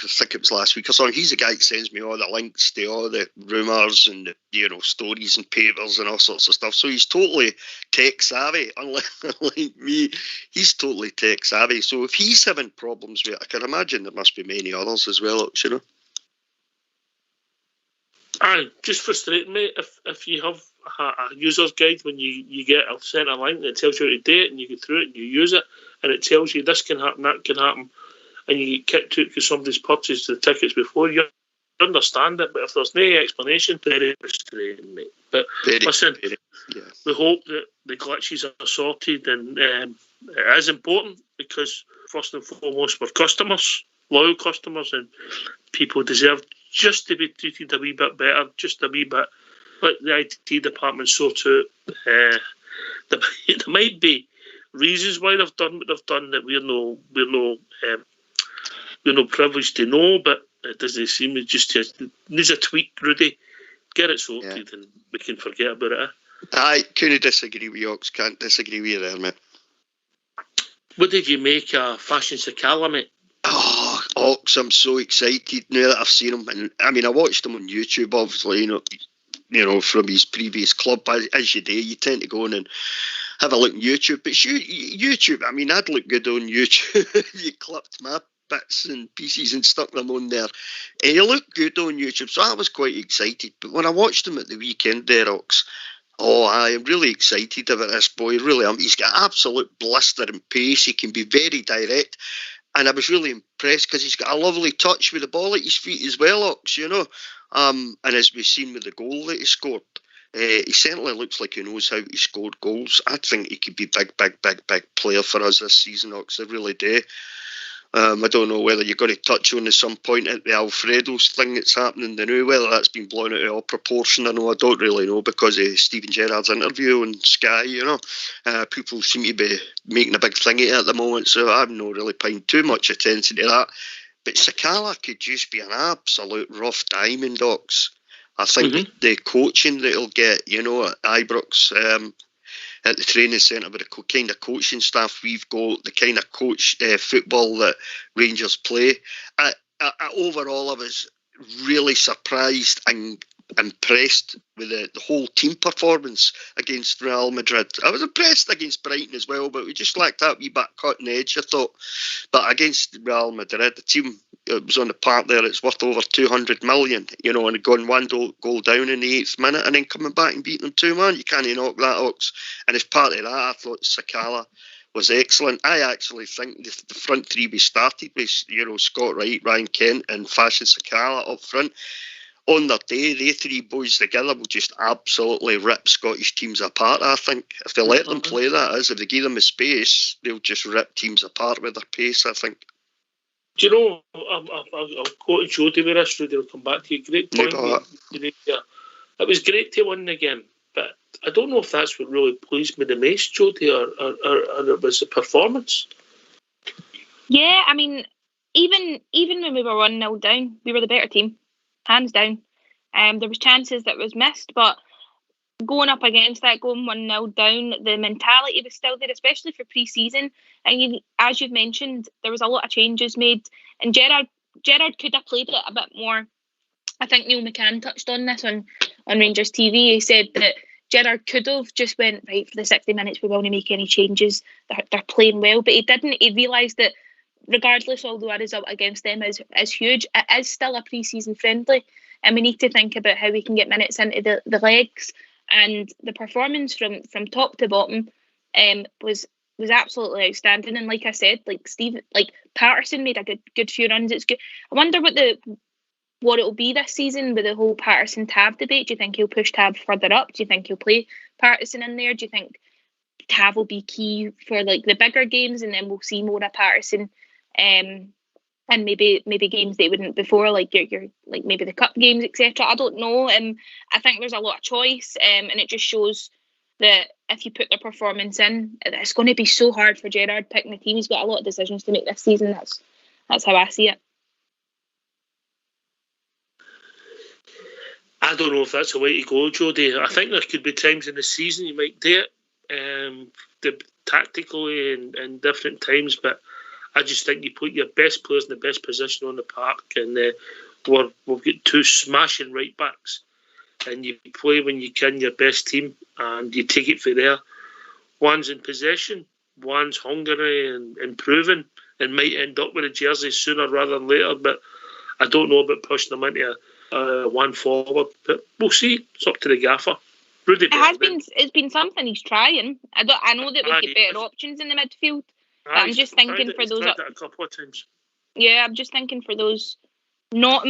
think it was last week or something, he's the guy that sends me all the links to all the rumours and, stories and papers and all sorts of stuff. So he's totally tech-savvy, unlike me. He's totally tech-savvy. So if he's having problems with it, I can imagine there must be many others as well, Aye, just frustrating, mate. If you have a user's guide, when you get sent a link that tells you how to do it, and you go through it and you use it, and it tells you this can happen, that can happen, and you get kicked out because somebody's purchased the tickets before, you understand it. But if there's no explanation, very frustrating, mate. But listen, we hope that the glitches are sorted, and it is important because first and foremost we're customers, loyal customers, and people deserve just to be treated a wee bit better, just a wee bit. Let the IT department sort out. There might be reasons why they've done what they've done that we're no privileged to know, but it doesn't seem it just needs a tweak, Rudy. Get it sorted and we can forget about it. I couldn't disagree with you, Ox. Can't disagree with you there, mate. What did you make of Fashion Sakala, mate? Oh, Ox, I'm so excited now that I've seen him. And I mean, I watched him on YouTube, obviously, from his previous club. As you do, you tend to go on and have a look on YouTube. But YouTube, I mean, I'd look good on YouTube. You clipped my bits and pieces and stuck them on there. And you look good on YouTube, so I was quite excited. But when I watched him at the weekend there, Ox, I am really excited about this boy, really. He's got absolute blistering pace. He can be very direct. And I was really impressed because he's got a lovely touch with the ball at his feet as well, Ox, And as we've seen with the goal that he scored, he certainly looks like he knows how to score goals. I think he could be big player for us this season, Ox. I really do. I don't know whether you're going to touch on at some point at the Alfredo's thing that's happening now, whether that's been blown out of all proportion. I don't really know because of Stephen Gerrard's interview on Sky, people seem to be making a big thing of it at the moment, so I'm not really paying too much attention to that. But Sakala could just be an absolute rough diamond, Ox. I think the coaching that he'll get, at Ibrox, at the training centre, with the kind of coaching staff we've got, the kind of football that Rangers play. Overall, I was really surprised and impressed with the whole team performance against Real Madrid. I was impressed against Brighton as well, but we just lacked that wee bit cutting edge, I thought. But against Real Madrid, the team was on the part there, it's worth over 200 million, and gone one goal down in the 8th minute and then coming back and beating them 2-1. You can't knock that, Ox. And as part of that, I thought Sakala was excellent. I actually think the front three we started with, Scott Wright, Ryan Kent and Fashion Sakala up front. On their day, they three boys together will just absolutely rip Scottish teams apart, I think. If they let them play, that is. If they give them the space, they'll just rip teams apart with their pace, I think. Do you know, I'll quote Jody with this, Rudy, I'll come back to you. Great point. It was great to win again, but I don't know if that's what really pleased me the most, Jody, or it was the performance. Yeah, I mean, even when we were 1-0 down, we were the better team. Hands down. There was chances that was missed, but going up against that, going 1-0 down, the mentality was still there, especially for pre-season. And as you've mentioned, there was a lot of changes made, and Gerrard could have played it a bit more. I think Neil McCann touched on this on Rangers TV. He said that Gerrard could have just went, right, for the 60 minutes, we won't make any changes. They're playing well, but he didn't. He realised that regardless, although our result against them is huge, it is still a pre-season friendly, and we need to think about how we can get minutes into the legs. And the performance from top to bottom was absolutely outstanding. And like I said, Patterson made a good few runs. It's good. I wonder what it'll be this season with the whole Patterson Tav debate. Do you think he'll push Tav further up? Do you think he'll play Patterson in there? Do you think Tav will be key for the bigger games, and then we'll see more of Patterson? And maybe games they wouldn't before, like your maybe the cup games, etc. I don't know. I think there's a lot of choice, and it just shows that if you put the performance in, it's going to be so hard for Gerrard picking the team. He's got a lot of decisions to make this season. That's how I see it. I don't know if that's the way to go, Jody. I think there could be times in the season you might do it, tactically and different times, but I just think you put your best players in the best position on the park, and we've got two smashing right backs, and you play when you can your best team, and you take it from there. One's in possession, one's hungry and improving, and might end up with a jersey sooner rather than later. But I don't know about pushing them into one forward. But we'll see. It's up to the gaffer. Rudy, it's been something he's trying. I know that we get better options in the midfield. I'm just thinking for those. Tried that a couple of times. Yeah, I'm just thinking for those not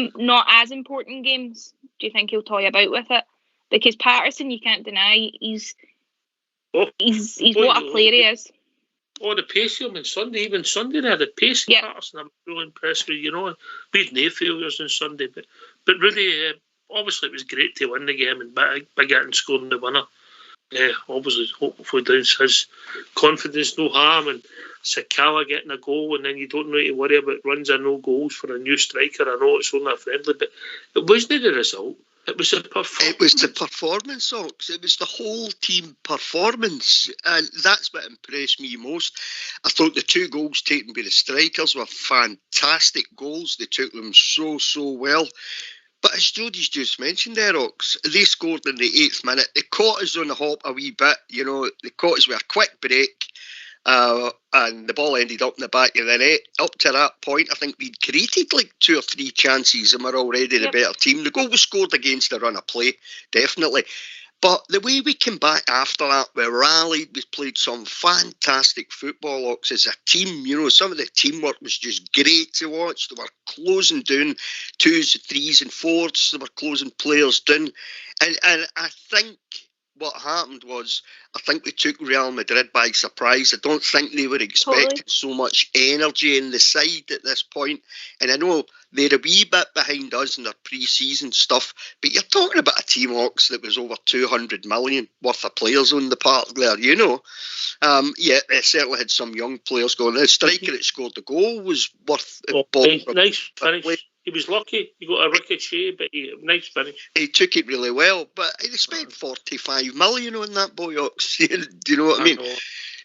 as important games. Do you think he'll toy about with it? Because Patterson, you can't deny he's what a player he is. Oh, the pace of him on Sunday. Even Sunday, they had the pace of Patterson. I'm really impressed with. We had no failures on Sunday, but really, obviously, it was great to win the game and big and scoring the winner. Obviously, hopefully downs his confidence no harm, and Sakala getting a goal, and then you don't need to worry about runs or no goals for a new striker. I know it's only a friendly, but it wasn't the result. It was the performance. It was the performance, Ox. It was the whole team performance, and that's what impressed me most. I thought the 2 goals taken by the strikers were fantastic goals. They took them so well. But as Jody's just mentioned there, Ox, they scored in the 8th minute. They caught us on the hop a wee bit. They caught us with a quick break, and the ball ended up in the back of the net. Up to that point, I think we'd created 2 or 3 chances and we're already the better team. The goal was scored against the run of play, definitely. But the way we came back after that, we rallied, we played some fantastic football, Ox, as a team. Some of the teamwork was just great to watch. They were closing down 2s, 3s and 4s. They were closing players down. And I think what happened was, I think we took Real Madrid by surprise. I don't think they were expecting so much energy in the side at this point. And I know they're a wee bit behind us in their pre-season stuff, but you're talking about a team, Ox, that was over 200 million worth of players on the park there, you know. Yeah, they certainly had some young players going. The striker that scored the goal was worth... nice finish. He was lucky. He got a ricochet, but nice finish. He took it really well, but he spent 45 million on that boy, Ox. Do you know what I mean?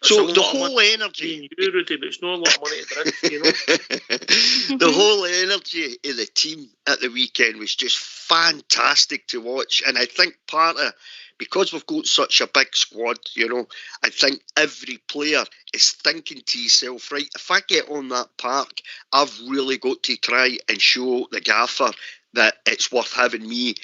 So the whole energy... but it's not a lot of money to drink, you know? The whole energy of the team at the weekend was just fantastic to watch. And I think part of... Because we've got such a big squad, you know, I think every player is thinking to himself, right, if I get on that park, I've really got to try and show the gaffer that it's worth having me,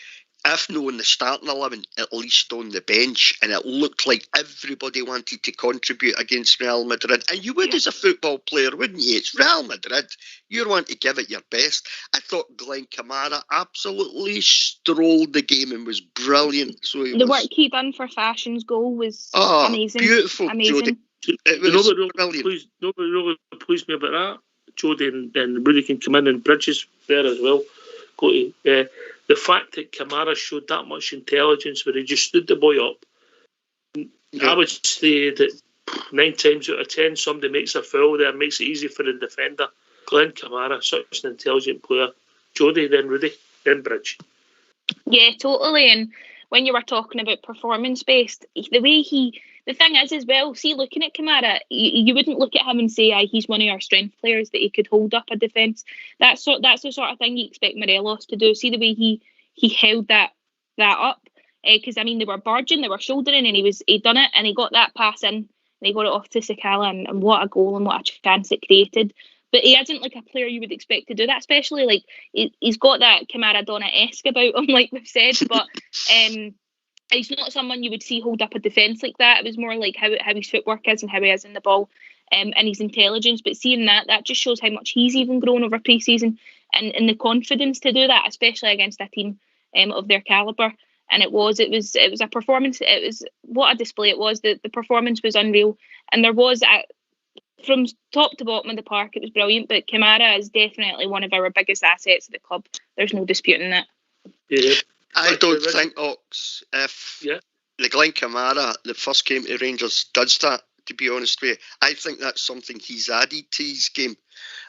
if not in the starting 11, at least on the bench. And it looked like everybody wanted to contribute against Real Madrid. And you would as a football player, wouldn't you? It's Real Madrid. You want to give it your best. I thought Glenn Kamara absolutely strolled the game and was brilliant. So the work he done for Fashion's goal was amazing. Beautiful, amazing. Jodie. It was brilliant. Nobody really pleased me about that. Jodie and Rudy can come in, and Bridges there as well. The fact that Kamara showed that much intelligence where he just stood the boy up, I would say that 9 times out of 10 somebody makes a foul there, makes it easy for the defender. Glenn Kamara, such an intelligent player. Jodie, then Rudy, then Bridge. Yeah, totally. And when you were talking about performance-based, the way the thing is as well, see, looking at Kamara, you wouldn't look at him and say, he's one of our strength players, that he could hold up a defence. That's the sort of thing you expect Morelos to do. See the way he held that up. Because, I mean, they were barging, they were shouldering, and he done it, and he got that pass in, and he got it off to Sakala, and what a goal and what a chance it created. But he isn't like a player you would expect to do that, especially like he's got that Maradona-esque about him, like we've said, but he's not someone you would see hold up a defence like that. It was more like how his footwork is and how he is in the ball, and his intelligence. But seeing that just shows how much he's even grown over pre-season, and the confidence to do that, especially against a team of their calibre. And it was a performance. It was what a display it was. The performance was unreal, and there was from top to bottom of the park, it was brilliant. But Kamara is definitely one of our biggest assets at the club. There's no disputing that. Yeah. I don't think, Ox, if the Glenn Kamara, the first game to Rangers, does that, to be honest with you, I think that's something he's added to his game.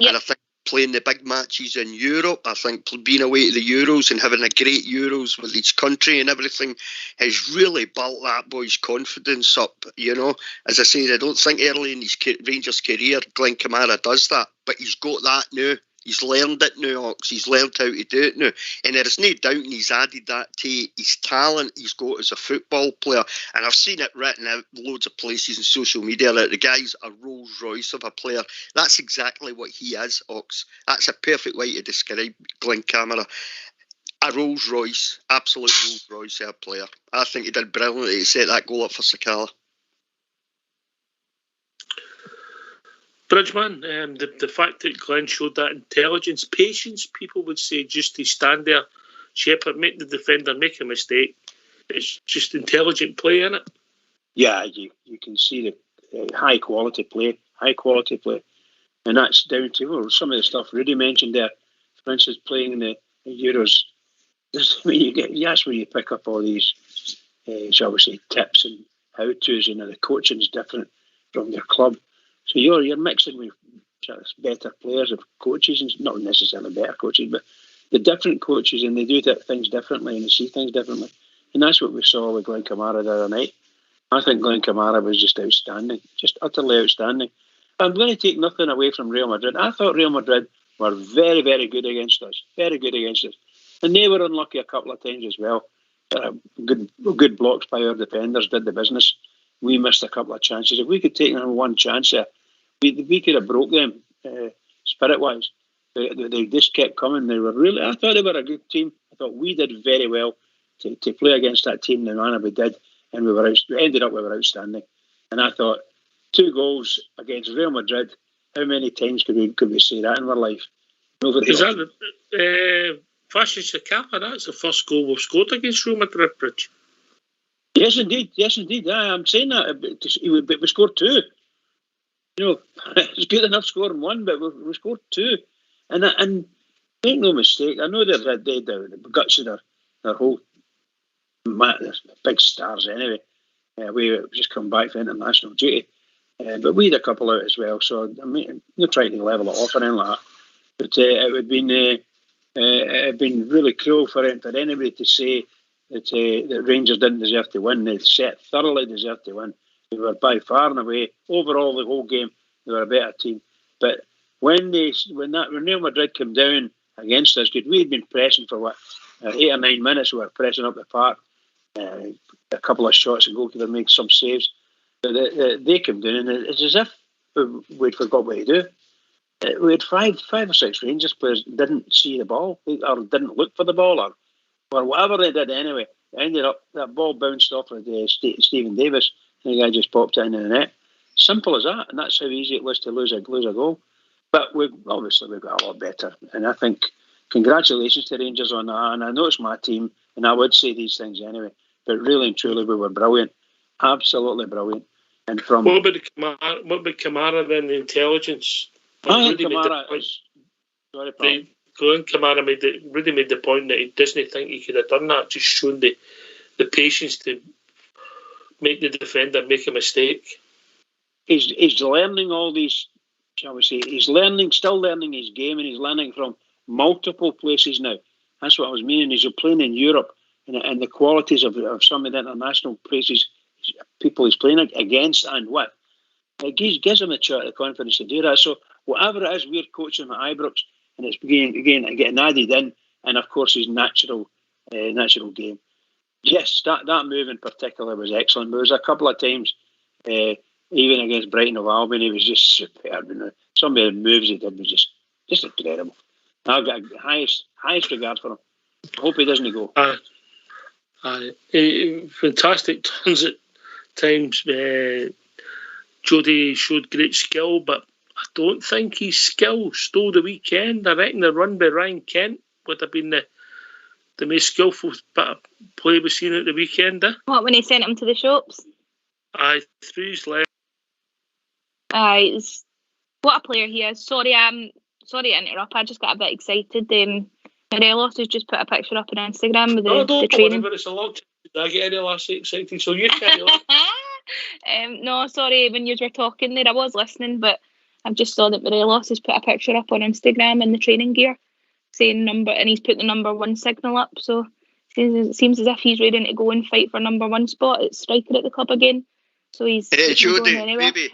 Yep. And I think playing the big matches in Europe, I think being away to the Euros and having a great Euros with each country and everything has really built that boy's confidence up, you know. As I said, I don't think early in his Rangers career Glenn Kamara does that, but he's got that now. He's learned it now, Ox. He's learned how to do it now. And there's no doubt he's added that to his talent he's got as a football player. And I've seen it written out loads of places in social media that the guy's a Rolls Royce of a player. That's exactly what he is, Ox. That's a perfect way to describe Glenn Kamara. A Rolls Royce, absolute Rolls Royce of a player. I think he did brilliantly to set that goal up for Sakala. Bridgeman, the fact that Glenn showed that intelligence, patience, people would say, just to stand there, shepherd, make the defender make a mistake. It's just intelligent play, isn't it? Yeah, you can see the high quality play. And that's down to some of the stuff Rudy mentioned there. For instance, playing in the Euros. That's where you pick up all these, shall we say, tips and how-tos, and the coaching is different from your club. So you're mixing with better players of coaches, and not necessarily better coaches, but the different coaches, and they do things differently and they see things differently. And that's what we saw with Glenn Kamara the other night. I think Glenn Kamara was just outstanding, just utterly outstanding. I'm going to take nothing away from Real Madrid. I thought Real Madrid were very, very good against us. Very good against us. And they were unlucky a couple of times as well. Good blocks by our defenders did the business. We missed a couple of chances. If we could take them one chance there, we could have broke them spirit-wise. They just kept coming. I thought they were a good team. I thought we did very well to play against that team the manner we did, and we ended up outstanding. And I thought 2 goals against Real Madrid. How many times could we say that in our life? Is that Fashion Sakala? That's the first goal we've scored against Real Madrid, Bridge. Yes, indeed. I'm saying that. But we scored 2. It's good enough scoring 1, but we scored 2. And make no mistake, I know they're dead down the guts of their whole big stars anyway. We just come back for international duty. But we had a couple out as well, so I mean, you're trying to level it off or anything like that. But it would have been really cruel for anybody to say that Rangers didn't deserve to win. They thoroughly deserved to win. They were by far and away, overall the whole game, they were a better team. But when Real Madrid came down against us, we had been pressing for 8 or 9 minutes. We were pressing up the park. A couple of shots, and goalkeeper made some saves. But they came down, and it's as if we'd forgot what to do. We had five or six Rangers players didn't see the ball or didn't look for the ball or whatever they did anyway. It ended up that ball bounced off of Stephen Davis, and the guy just popped it into the net. Simple as that, and that's how easy it was to lose a goal. But we've got a lot better, and I think congratulations to Rangers on that. And I know it's my team, and I would say these things anyway. But really and truly, we were brilliant, absolutely brilliant. And from what about Kamara then? The intelligence. Kamara Rudy made the point that he doesn't think he could have done that. Just shown the patience to make the defender make a mistake. He's learning all these, shall we say? He's still learning his game, and he's learning from multiple places now. That's what I was meaning. He's playing in Europe, and the qualities of some of the international places, people he's playing against, and what it gives him the confidence to do that. So whatever it is, we're coaching at Ibrox, and it's getting added in, and of course his natural game. Yes, that move in particular was excellent. There was a couple of times, even against Brighton of Albion, he was just superb. Some of the moves he did was just incredible. I've got highest regard for him. I hope he doesn't go. Fantastic turns at times. Jody showed great skill, but I don't think his skill stole the weekend. I reckon the run by Ryan Kent would have been the most skillful bit of play we've seen at the weekend. What, when he sent him to the shops? Through his leg. What a player he is. Sorry to interrupt. I just got a bit excited. Morelos has just put a picture up on Instagram with the training. It's a long time. Did I get any last excited? So you carry on. No, sorry. When you were talking there, I was listening, but I've just saw that Morelos has put a picture up on Instagram in the training gear, saying and he's put the number 1 signal up. So it seems as if he's ready to go and fight for number 1 spot at striker at the club again. So he's Jody, going anywhere. maybe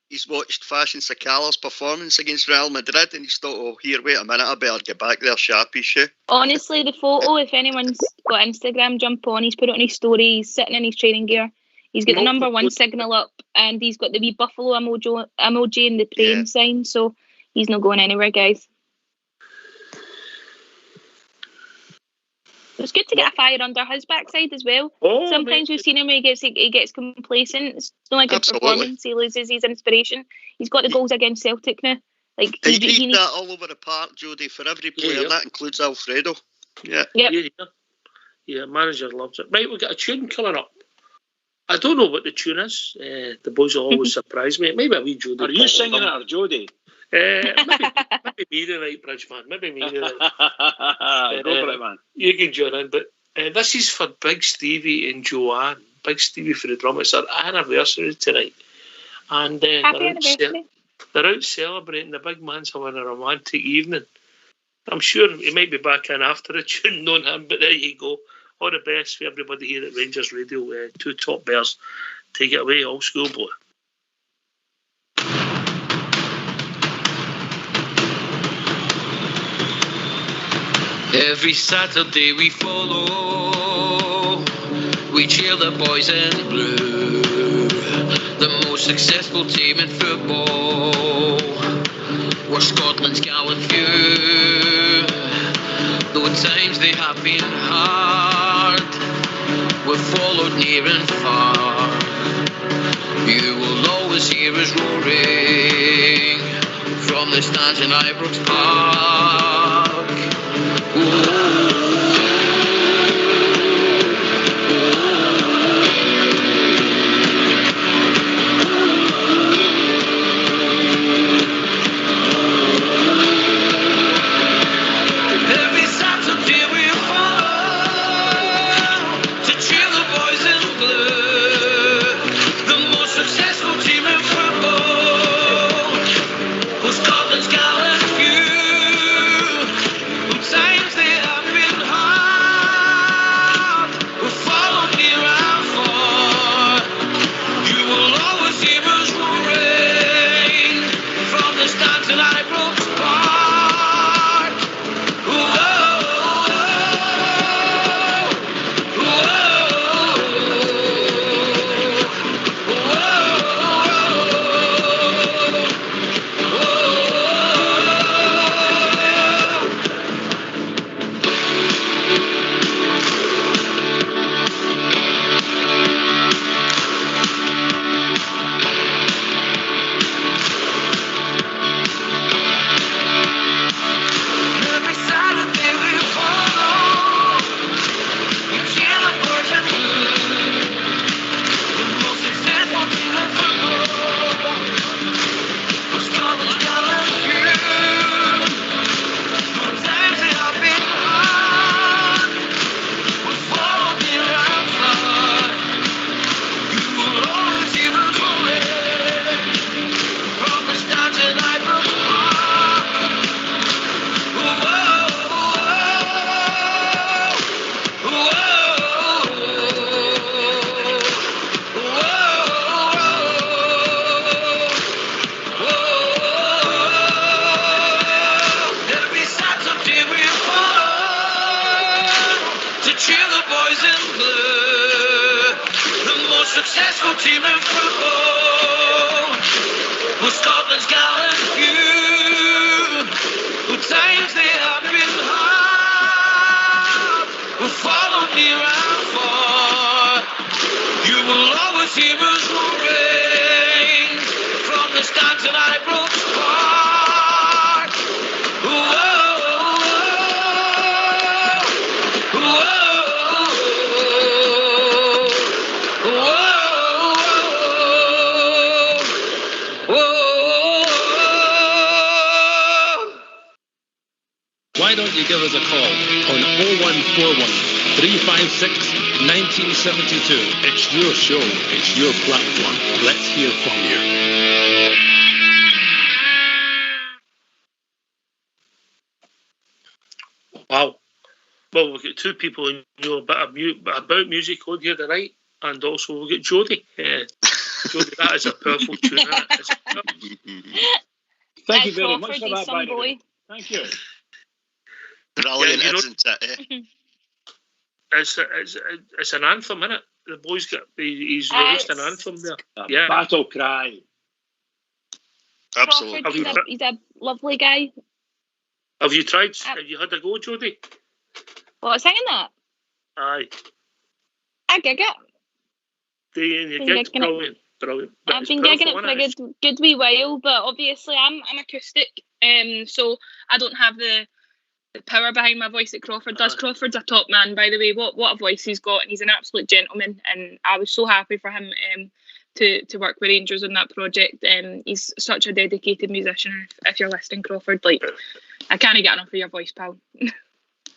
he's watched Fashion Sakala's performance against Real Madrid and he's thought, oh, here, wait a minute, I better get back there, sharpie shoe. Honestly, the photo, if anyone's got Instagram, jump on. He's put it on his story. He's sitting in his training gear. He's got the number 1 signal up, and he's got the wee buffalo emoji and the praying sign. So he's not going anywhere, guys. It's good to get a fire under his backside as well. Sometimes we've seen him when he gets complacent. It's not a good performance. He loses his inspiration. He's got the goals against Celtic now. Like he needs that all over the park, Jody, for every player. That includes Alfredo. Yeah. Yeah, manager loves it. Right, we've got a tune coming up. I don't know what the tune is. The boys will always surprise me. Maybe a wee Jody. Are you singing it or Jody? Maybe me tonight, Bridgeman. Maybe me tonight. Go for it, man. You can join in. But this is for Big Stevie and Joanne. Big Stevie for the drum. It's their anniversary tonight. And Happy anniversary. They're out celebrating. The big man's having a romantic evening. I'm sure he might be back in after the tune, knowing him. But there you go. All the best for everybody here at Rangers Radio. 2 top bears. Take it away, old schoolboy. Every Saturday we follow, we cheer the boys in blue, the most successful team in football. We're Scotland's gallant few, though times they have been hard, we've followed near and far. You will always hear us roaring from the stands in Ibrox Park. tonight broke apart. Every Saturday we follow, we cheer the boys and blue, the most successful team in football. Was Scotland's gallant few. Good times they have been hard. We followed the around flood. You will always hear us rolling. From the start tonight broke apart. Every Saturday we follow to cheer the boys in blue, the most successful team in football. Was Scotland's gallant few. Good times they have been hard. We'll follow me around far. You will always hear us roaring. From the start tonight broke apart. Why don't you give us a call on 0141 356 1972? It's your show, it's your platform. Let's hear from you. Wow. Well, we've got two people who know a bit about music on here tonight, and also we've got Jodie. Jodie, that is a powerful tune, isn't it? It's a Thank you very much for that, by the way. Thank you. Brilliant, Yeah, isn't it? It's an anthem, isn't it? The boy's got he's released an anthem there. Yeah. Battle cry. Absolutely. Crawford, he's a lovely guy. Have you tried? Have you had a go, Jodie? What, singing that? Aye. I gig it. The Been gig's gigging it. brilliant. Brilliant. But I've it's been powerful, gigging it for innit? a good wee while, but obviously I'm acoustic, so I don't have the power behind my voice that Crawford does. Crawford's a top man, by the way. What a voice he's got, and he's an absolute gentleman. And I was so happy for him to work with Rangers on that project. He's such a dedicated musician. If you're listening, Crawford, like, I can't get enough of your voice, pal.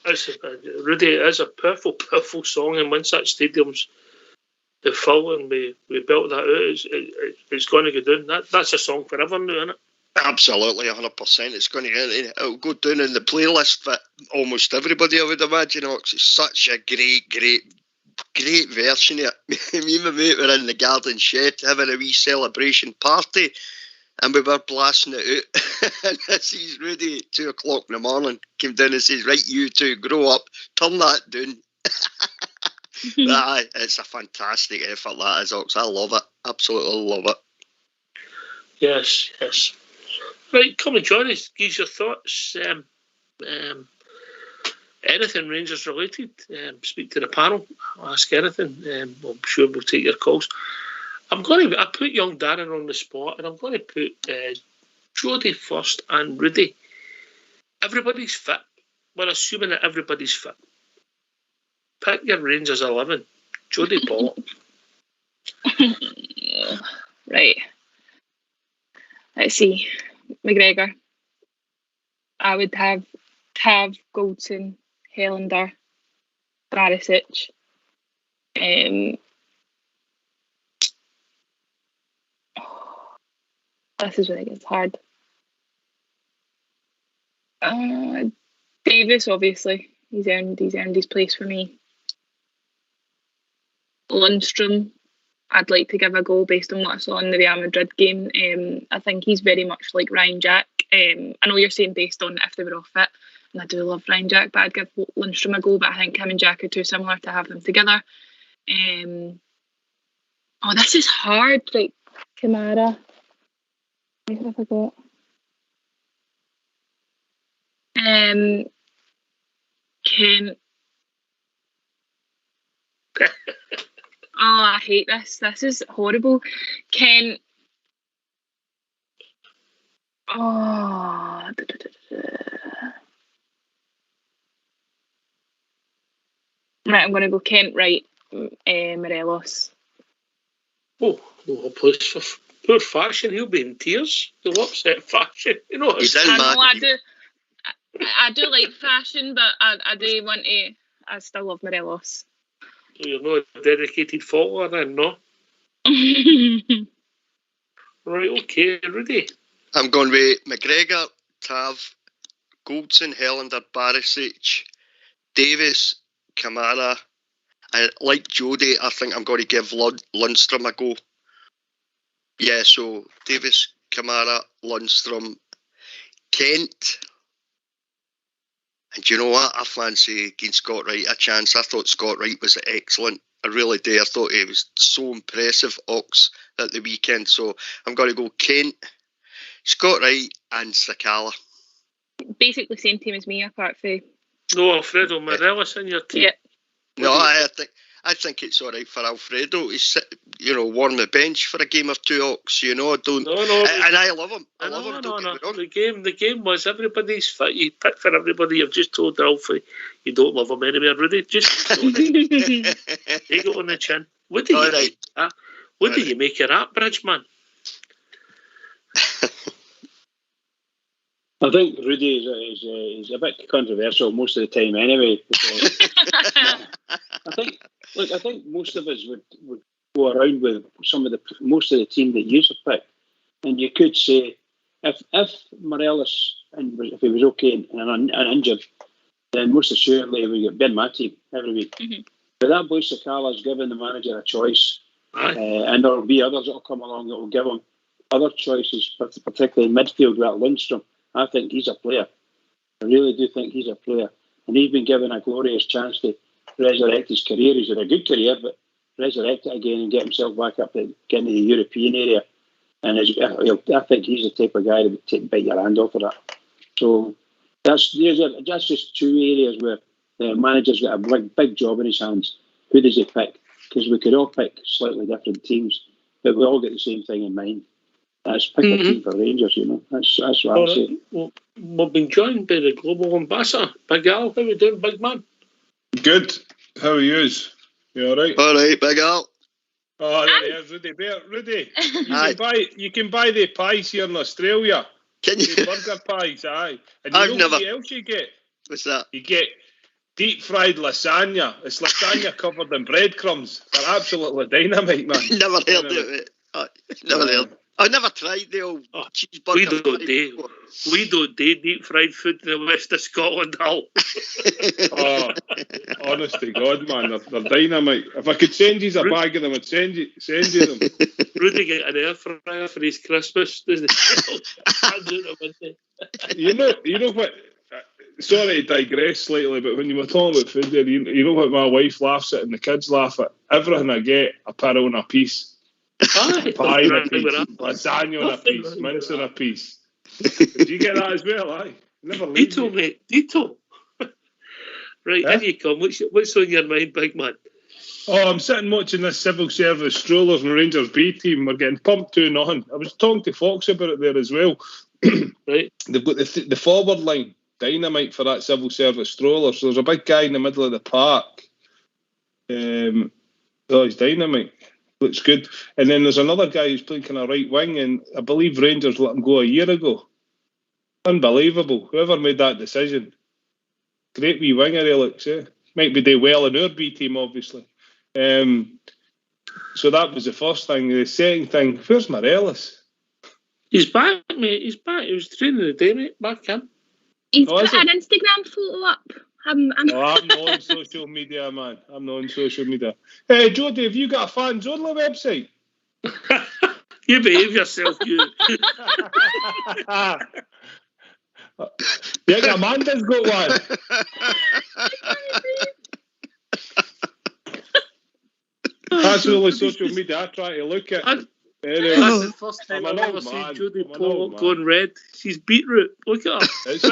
Rudy, it is a powerful song, and once that stadium's the full and we built that out, it's going to go down. That's a song forever now, isn't it? Absolutely, 100%. It's going to it'll go down in the playlist for almost everybody, I would imagine. It's such a great version of it. Me and my mate were in the garden shed having a wee celebration party, and we were blasting it out. And this is Rudy at 2 o'clock in the morning came down and says, "Right, you two, grow up, turn that down." Aye, it's a fantastic effort, that is, Ox. I love it. Absolutely love it. Yes. Right, come and join us. Give your thoughts. Anything Rangers related. Speak to the panel. Ask anything. I'm sure we'll take your calls. I put young Darren on the spot, and I'm going to put Jodie first and Rudy. Everybody's fit. We're assuming that everybody's fit. Pick your Rangers 11. Jodie Pollock. Right. Let's see. McGregor. I would have Goldson, Helander, Barisic. This is where it gets hard. Davis, obviously. He's earned his place for me. Lundstrom, I'd like to give a go based on what I saw in the Real Madrid game. I think he's very much like Ryan Jack. I know you're saying based on if they were all fit, and I do love Ryan Jack, but I'd give Lundstrom a go. But I think him and Jack are too similar to have them together. This is hard. Like Kamara. What have I got? Kent. I hate this. This is horrible. Kent. Right, I'm going to go Kent, right, Morelos. Please, for poor Fashion, he'll be in tears. He'll upset Fashion. You know, He's in Madrid. I do like Fashion, but I do want to. I still love Morelos. So you're not a dedicated follower then, no? Right, okay, Rudy. I'm going with McGregor, Tav, Goldson, Helander, Barisic, Davis, Kamara, and like Jody, I think I'm going to give Lundstrom a go. Yeah, so Davis, Kamara, Lundstrom, Kent. And do you know what? I fancy giving Scott Wright a chance. I thought Scott Wright was excellent. I really do. I thought he was so impressive, Ox, at the weekend. So I'm going to go Kent, Scott Wright and Sakala. Basically same team as me, apart from... No, Alfredo Morelos in your team. Yeah. No, I think it's all right for Alfredo. He's, warm the bench for a game or two, Ox. I don't. No, and I love him. I love him. No. The game was everybody's fit. You pick for everybody. You've just told Alfie you don't love him anywhere, Rudy. Just take it on the chin. What do you make of that, Bridgeman? I think Rudy is a bit controversial most of the time anyway. I think most of us would go around with most of the team that you have picked, and you could say if Morelos if he was okay and uninjured, then most assuredly he would get been my team every week. Mm-hmm. But that boy Sakala's given the manager a choice, and there will be others that will come along that will give him other choices, particularly in midfield with Lundstrom. I think he's a player. I really do think he's a player. And he's been given a glorious chance to resurrect his career. He's had a good career, but resurrect it again and get himself back up to get into the European area. And I think he's the type of guy that would bite your hand off of that. So that's just two areas where the manager's got a big job in his hands. Who does he pick? Because we could all pick slightly different teams, but we all get the same thing in mind. That's pick a team for Rangers, That's what I say. Well, we've been joined by the global ambassador, Big Al. How are we doing, big man? Good. How are you? You all right? All right, Big Al. Oh, there he is, Rudy. You can buy the pies here in Australia. Can you? The burger pies, aye. And what else you get? What's that? You get deep fried lasagna. It's lasagna covered in breadcrums. They're absolutely dynamite, man. Never heard of it. Never heard. I never tried the old cheeseburger. We don't do deep fried food in the west of Scotland, Al. Honest to God, man, they're dynamite. If I could send you a bag of them, I'd send you them. Rudy get an air fryer for his Christmas, doesn't he? You know what? Sorry to digress slightly, but when you were talking about food there, you know what my wife laughs at and the kids laugh at? Everything I get, a pill on a piece. Pie on a piece, lasagna on a piece, mince on a piece. Did you get that as well? Aye, never leave Dito, mate, Dito. Right, in you come. What's on your mind, big man? Oh, I'm sitting watching this civil service strollers and Rangers B team. We're getting pumped 2-0. I was talking to Fox about it there as well. Right, they've got the forward line dynamite for that civil service stroller. So there's a big guy in the middle of the park. He's dynamite. Looks good. And then there's another guy who's playing kind of right wing, and I believe Rangers let him go a year ago. Unbelievable. Whoever made that decision. Great wee winger he looks, yeah. Might be doing well in our B team, obviously. So that was the first thing. The second thing, where's Morelos? He's back, mate. He's back. He was training today, mate. Back in. He's put an Instagram photo up. I'm not on social media, man. I'm not on social media. Hey, Jody, have you got a Fans Only website? You behave yourself, you. Yeah, Amanda's got one. That's the only social media I try to look at. Anyway, That's the first time I've ever seen Jodie Pollock going red. She's beetroot. Look at her. It's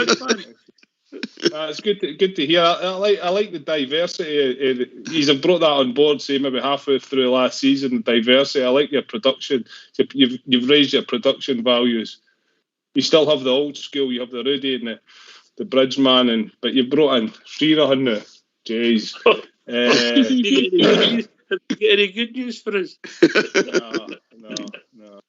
good to hear. I like the diversity. You've brought that on board, say maybe halfway through last season. The diversity. I like your production. You've raised your production values. You still have the old school. You have the Rudy and the bridge man, but you've brought in Freera now. Jeez. Have you got any good news for us?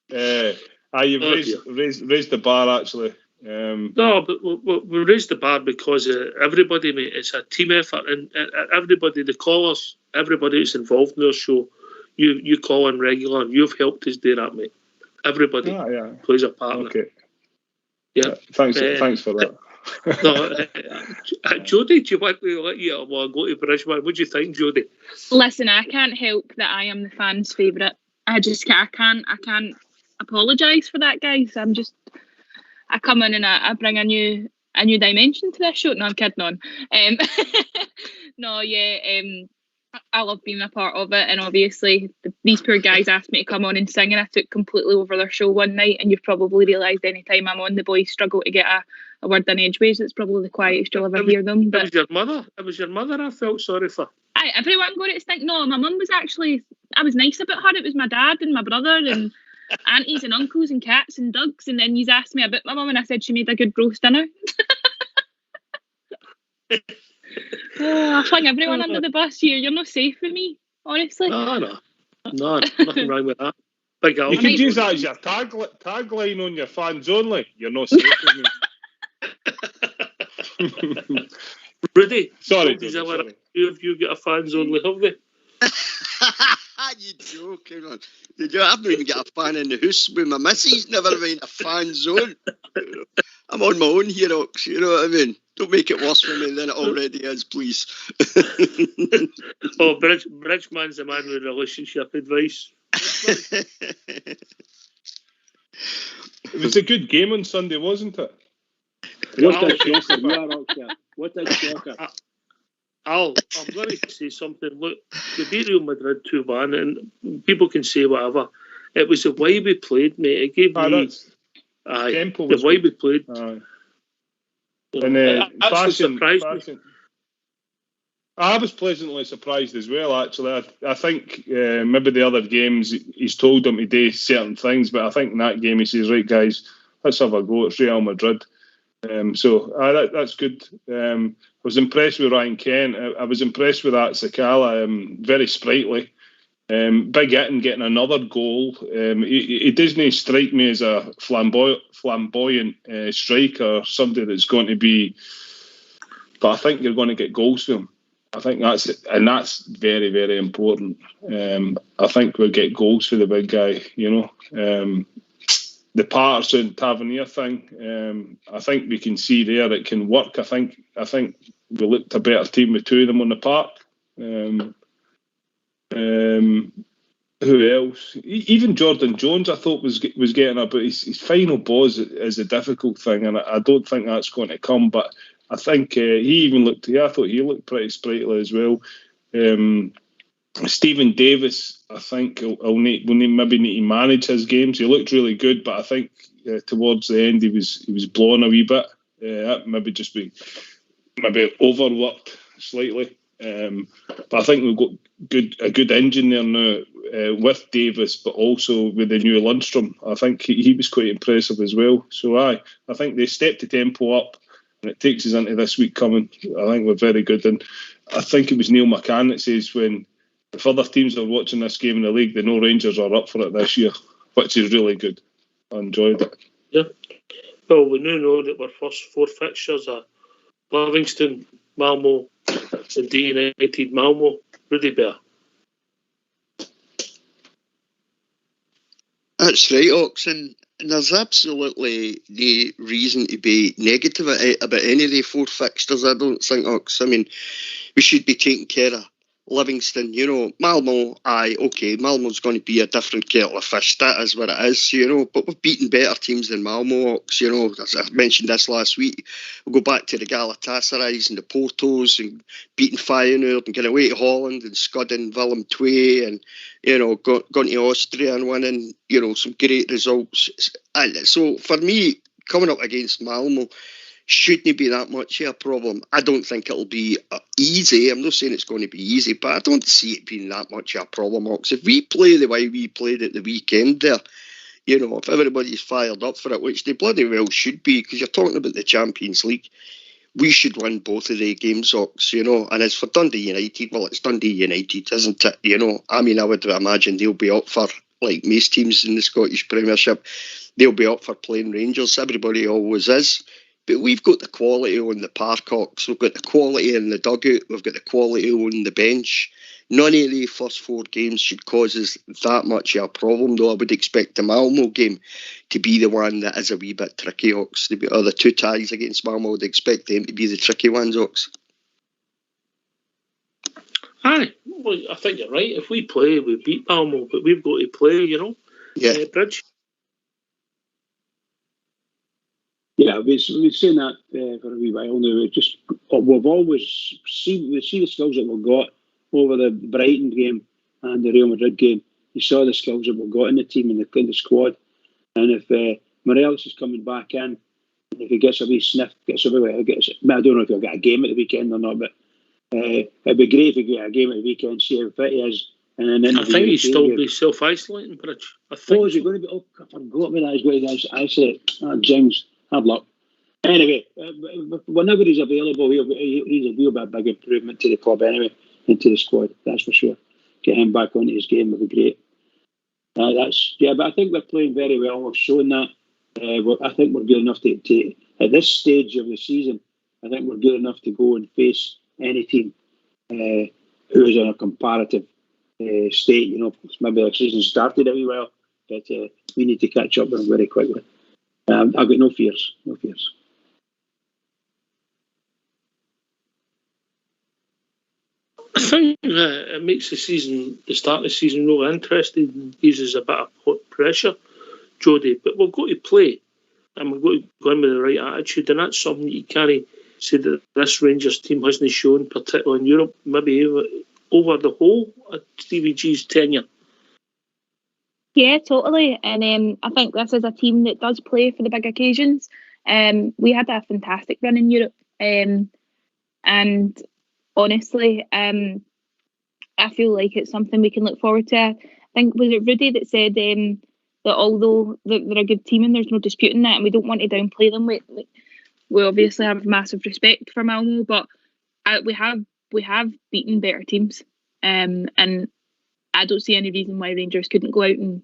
No. You've raised the bar actually. No, but we raised the bar because everybody, mate. It's a team effort, and everybody, the callers, everybody that's involved in our show, you call in regular, and you've helped us do that, mate. Everybody plays a part in it. Yeah. Thanks for that. Jodie, do you want me to let you go to Bridgman? What do you think, Jodie? Listen, I can't help that I am the fans' favourite. I can't apologise for that, guys. I come in and I bring a new dimension to this show. No, I'm kidding on. I love being a part of it, and obviously these poor guys asked me to come on and sing, and I took completely over their show one night. And you've probably realised any time I'm on, the boys struggle to get a word in edgeways. It's probably the quietest you'll ever hear them. But it was your mother I felt sorry for. Everyone got it to think. No, my mum was actually. I was nice about her. It was my dad and my brother and aunties and uncles and cats and dogs. And then you asked me about my mum, and I said she made a good roast dinner. I flung everyone under the bus here. You're not safe with me, honestly. No, nothing wrong with that. Big you could use that as your tagline on your fans only. You're not safe with me. Rudy, sorry. Have you got a fans only, have they? You joking on? I've not even got a fan in the house with my missus, never mind a fan zone. I'm on my own here, Ox, you know what I mean? Don't make it worse for me than it already is, please. Bridgeman's the man with relationship advice. It was a good game on Sunday, wasn't it? What a shocker. I'm going to say something. Look, we beat Real Madrid 2-1, and people can say whatever. It was the way we played, mate. It gave me... tempo the way we played. And fashion. I was pleasantly surprised as well, actually. I think maybe the other games he's told them to do certain things, but I think in that game he says, right, guys, let's have a go. It's Real Madrid. That's good. I was impressed with Ryan Kent. I was impressed with that Sakala. Very sprightly. Big hitting, getting another goal. He doesn't strike me as a flamboyant striker, somebody that's going to be. But I think you're going to get goals from him. I think that's very, very important. I think we'll get goals for the big guy. You know, the Patterson Tavernier thing. I think we can see there it can work. I think we looked a better team with two of them on the park. Who else? Even Jordan Jones, I thought was getting up, but his final ball is a difficult thing, and I don't think that's going to come. But I think he even looked. Yeah, I thought he looked pretty sprightly as well. Stephen Davis, I think we'll maybe need to manage his games. He looked really good, but I think towards the end he was blowing a wee bit. That maybe just be overworked slightly. But I think we've got a good engine there now with Davis, but also with the new Lundstrom. I think he was quite impressive as well. So I think they stepped the tempo up, and it takes us into this week coming. I think we're very good. And I think it was Neil McCann that says when if other teams are watching this game in the league, they know Rangers are up for it this year, which is really good. I enjoyed it. Yeah. Well, we now know that our first four fixtures are Livingston, Malmo, and D United Malmo. Rudy Bear. That's right, Oxen. And there's absolutely no reason to be negative about any of the four fixtures, I don't think, Ox. I mean, we should be taking care of Livingston, Malmo, Malmo's going to be a different kettle of fish. That is what it is, but we've beaten better teams than Malmo, Ox, as I mentioned this last week. We'll go back to the Galatasarays and the Portos and beating Feyenoord and getting away to Holland and scudding Willem II and, going to Austria and winning, some great results. And so for me, coming up against Malmo, shouldn't be that much of a problem. I don't think it'll be easy. I'm not saying it's going to be easy, but I don't see it being that much of a problem, Ox. If we play the way we played at the weekend there, if everybody's fired up for it, which they bloody well should be, because you're talking about the Champions League, we should win both of the games, Ox, And as for Dundee United, well, it's Dundee United, isn't it? I mean, I would imagine they'll be up for, like most teams in the Scottish Premiership, they'll be up for playing Rangers. Everybody always is. But we've got the quality on the park, Ox. We've got the quality in the dugout. We've got the quality on the bench. None of the first 4 games should cause us that much of a problem, though I would expect the Malmo game to be the one that is a wee bit tricky, Ox. Or the 2 ties against Malmo, I would expect them to be the tricky ones, Ox. Aye, well, I think you're right. If we play, we beat Malmo, but we've got to play, Yeah. Bridge. Yeah, we've seen that for a wee while now. We've always seen the skills that we've got over the Brighton game and the Real Madrid game. You saw the skills that we've got in the team and in the squad. And if Morelos is coming back in, if he gets a wee sniff, I don't know if he'll get a game at the weekend or not, but it'd be great if he get a game at the weekend, see how fit he is. And then I think he's still be self-isolating, Bridge. Is he going to be? Oh, I forgot about that. He's going to isolate. James. Hard luck. Anyway, whenever he's available, he'll be a big improvement to the club anyway, and to the squad, that's for sure. Get him back onto his game would be great. But I think we're playing very well. We've shown that. I think we're good enough to at this stage of the season, I think we're good enough to go and face any team who is in a comparative state. Maybe the season started very well, but we need to catch up with them very quickly. I've got no fears. I think it makes the start of the season real interesting and gives us a bit of pressure, Jody. But we've got to play and we've got to go in with the right attitude, and that's something you can't say that this Rangers team hasn't shown, particularly in Europe, maybe over the whole of Stevie G's tenure. Yeah, totally. And I think this is a team that does play for the big occasions. We had a fantastic run in Europe. And honestly, I feel like it's something we can look forward to. I think, was it Rudy that said that although they're a good team and there's no disputing that, and we don't want to downplay them, we obviously have massive respect for Malmo, but we have beaten better teams. And I don't see any reason why Rangers couldn't go out and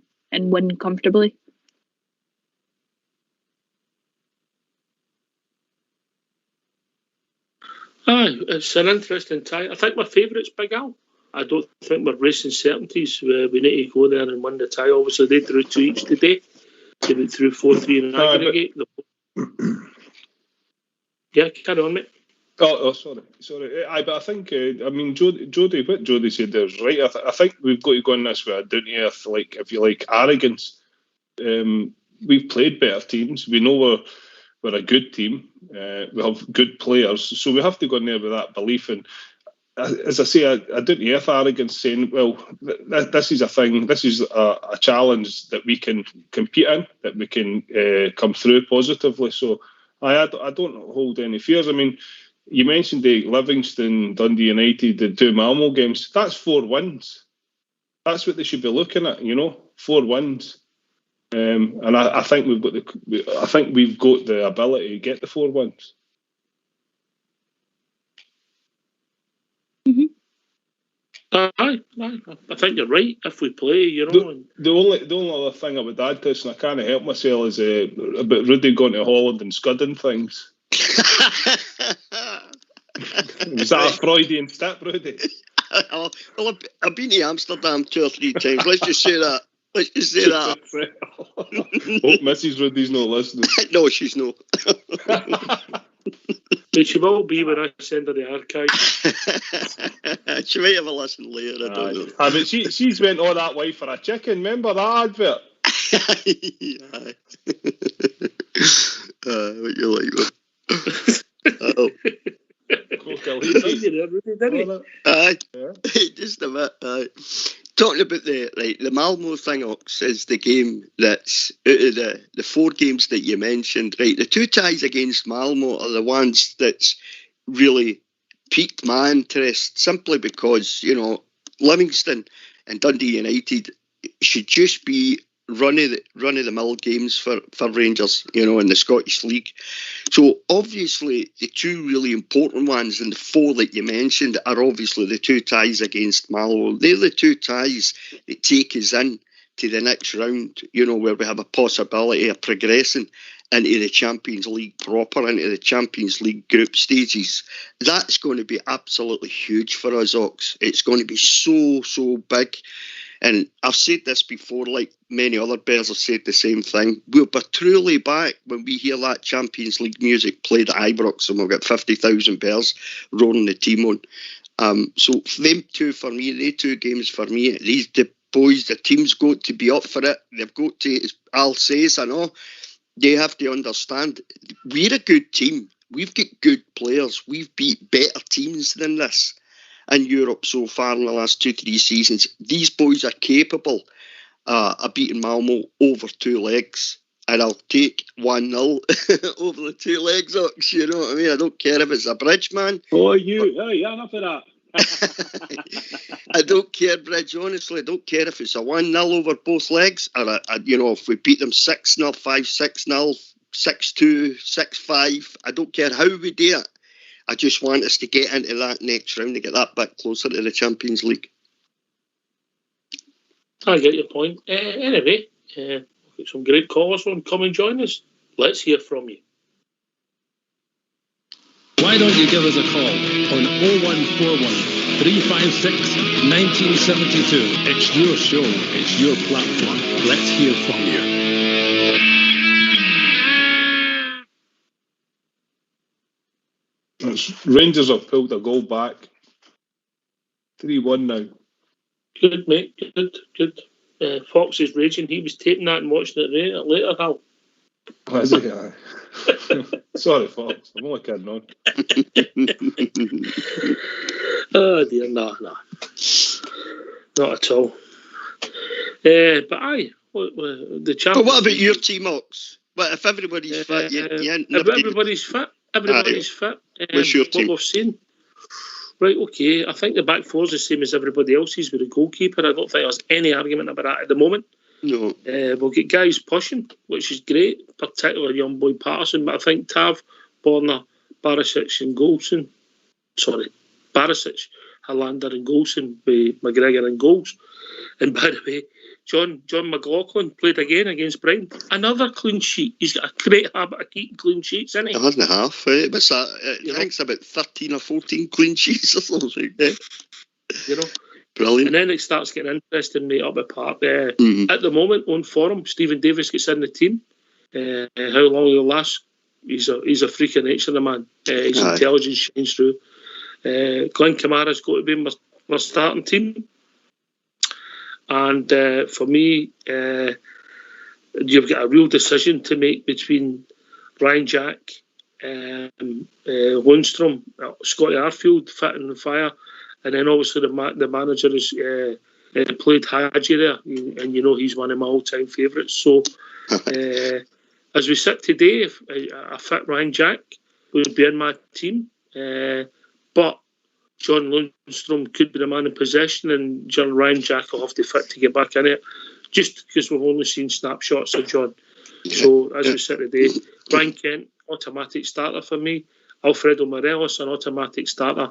win comfortably. Aye, it's an interesting tie. I think my favourite's Big Al. I don't think we're racing certainties. We need to go there and win the tie. Obviously, they drew 2 each today. They went through 4-3 in an aggregate. Yeah, carry on, mate. Oh, sorry. But I think, Jody, what Jody said there is right. I think we've got to go on this with a down-to-earth, if you like, arrogance. We've played better teams. We know we're a good team. We have good players. So we have to go in there with that belief. And as I say, a down-to-earth arrogance saying, well, this is a thing, this is a challenge that we can compete in, that we can come through positively. So I don't hold any fears. I mean, you mentioned the Livingston, Dundee United, the 2 Malmo games. That's 4 wins. That's what they should be looking at, 4 wins. And I think we've got the ability to get the 4 wins. Mm-hmm. Aye, I think you're right. If we play, The only other thing I would add to this, and I can't help myself, is about Rudy going to Holland and scudding things. Was that a Freudian step, Rudy? Well, I've been to Amsterdam 2 or 3 times. Let's just say that. Hope Mrs. Rudy's not listening. No, she's not. But she will be when I send her the archive. She might have a listen later, I don't know. I mean, she's went all that way for a chicken, remember that advert? Aye. What you like, oh. Aye. Just a bit. Aye. Talking about the Malmo thing, Ox, is the game that's out of the 4 games that you mentioned, right? The 2 ties against Malmo are the ones that's really piqued my interest, simply because, you know, Livingston and Dundee United should just be run of the mill games for Rangers, you know, in the Scottish League. So obviously the 2 really important ones, and the 4 that you mentioned, are obviously the 2 ties against Malmo. They're the 2 ties that take us in to the next round, you know, where we have a possibility of progressing into the Champions League proper, into the Champions League group stages. That's going to be absolutely huge for us, Ox. It's going to be so big. And I've said this before, like many other bears have said the same thing. We'll be truly back when we hear that Champions League music played at Ibrox, and we'll get 50,000 bears roaring the team on. So them 2 for me, they 2 games for me, the boys, the team's got to be up for it. They've got to, as Al says, I know, they have to understand, we're a good team. We've got good players. We've beat better teams than this in Europe so far in the last 2-3 seasons. These boys are capable of beating Malmo over 2 legs, and I'll take 1-0 over the 2 legs, Ox, you know what I mean? I don't care if it's a bridge, man. Oh, yeah, enough of that. I don't care, Bridge, honestly. I don't care if it's a 1-0 over both legs, or you know, if we beat them 6-0, 5-6-0, 6-2, 6-5. I don't care how we do it. I just want us to get into that next round to get that bit closer to the Champions League. I get your point. Anyway, we've got some great callers on. Come and join us. Let's hear from you. Why don't you give us a call on 0141 356 1972. It's your show. It's your platform. Let's hear from you. Rangers have pulled a goal back. 3-1 now. Good, mate. Good. Fox is raging. He was taping that and watching it later, Hal. Is he? Sorry, Fox. I'm only kidding on. Oh, dear. No. Not at all. But aye. The Champions. But what about your team, Ox? Well, if everybody's fit, everybody's fit. Everybody's fit. What's your team? What we've seen. Right, okay. I think the back four is the same as everybody else's with a goalkeeper. I don't think there's any argument about that at the moment. No. We'll get guys pushing, which is great, particularly young boy Patterson. But I think Tav, Borna, Barisic and Golson. Barisic, Hollander and Golson with McGregor and goals. And by the way, John McLaughlin played again against Brighton. Another clean sheet. He's got a great habit of keeping clean sheets, isn't he? 11.5. What's that? I think it's about 13 or 14 clean sheets or something. Yeah. You know? Brilliant. And then it starts getting interesting, mate, up at Park. At the moment, on form, Stephen Davis gets in the team. How long he'll last? He's a freak of nature, the man. His intelligence shines through. Glenn Kamara's got to be my starting team. And for me, you've got a real decision to make between Ryan Jack, Lundstrom, Scotty Arfield, fit in the fire, and then obviously the manager has played Hadji there, and you know he's one of my all-time favourites. So as we sit today, if I fit Ryan Jack would be in my team, but John Lundstrom could be the man in possession, and John Ryan Jack will have to fit to get back in it, just because we've only seen snapshots of John. So as we sit today, Ryan Kent, automatic starter for me. Alfredo Morelos, an automatic starter.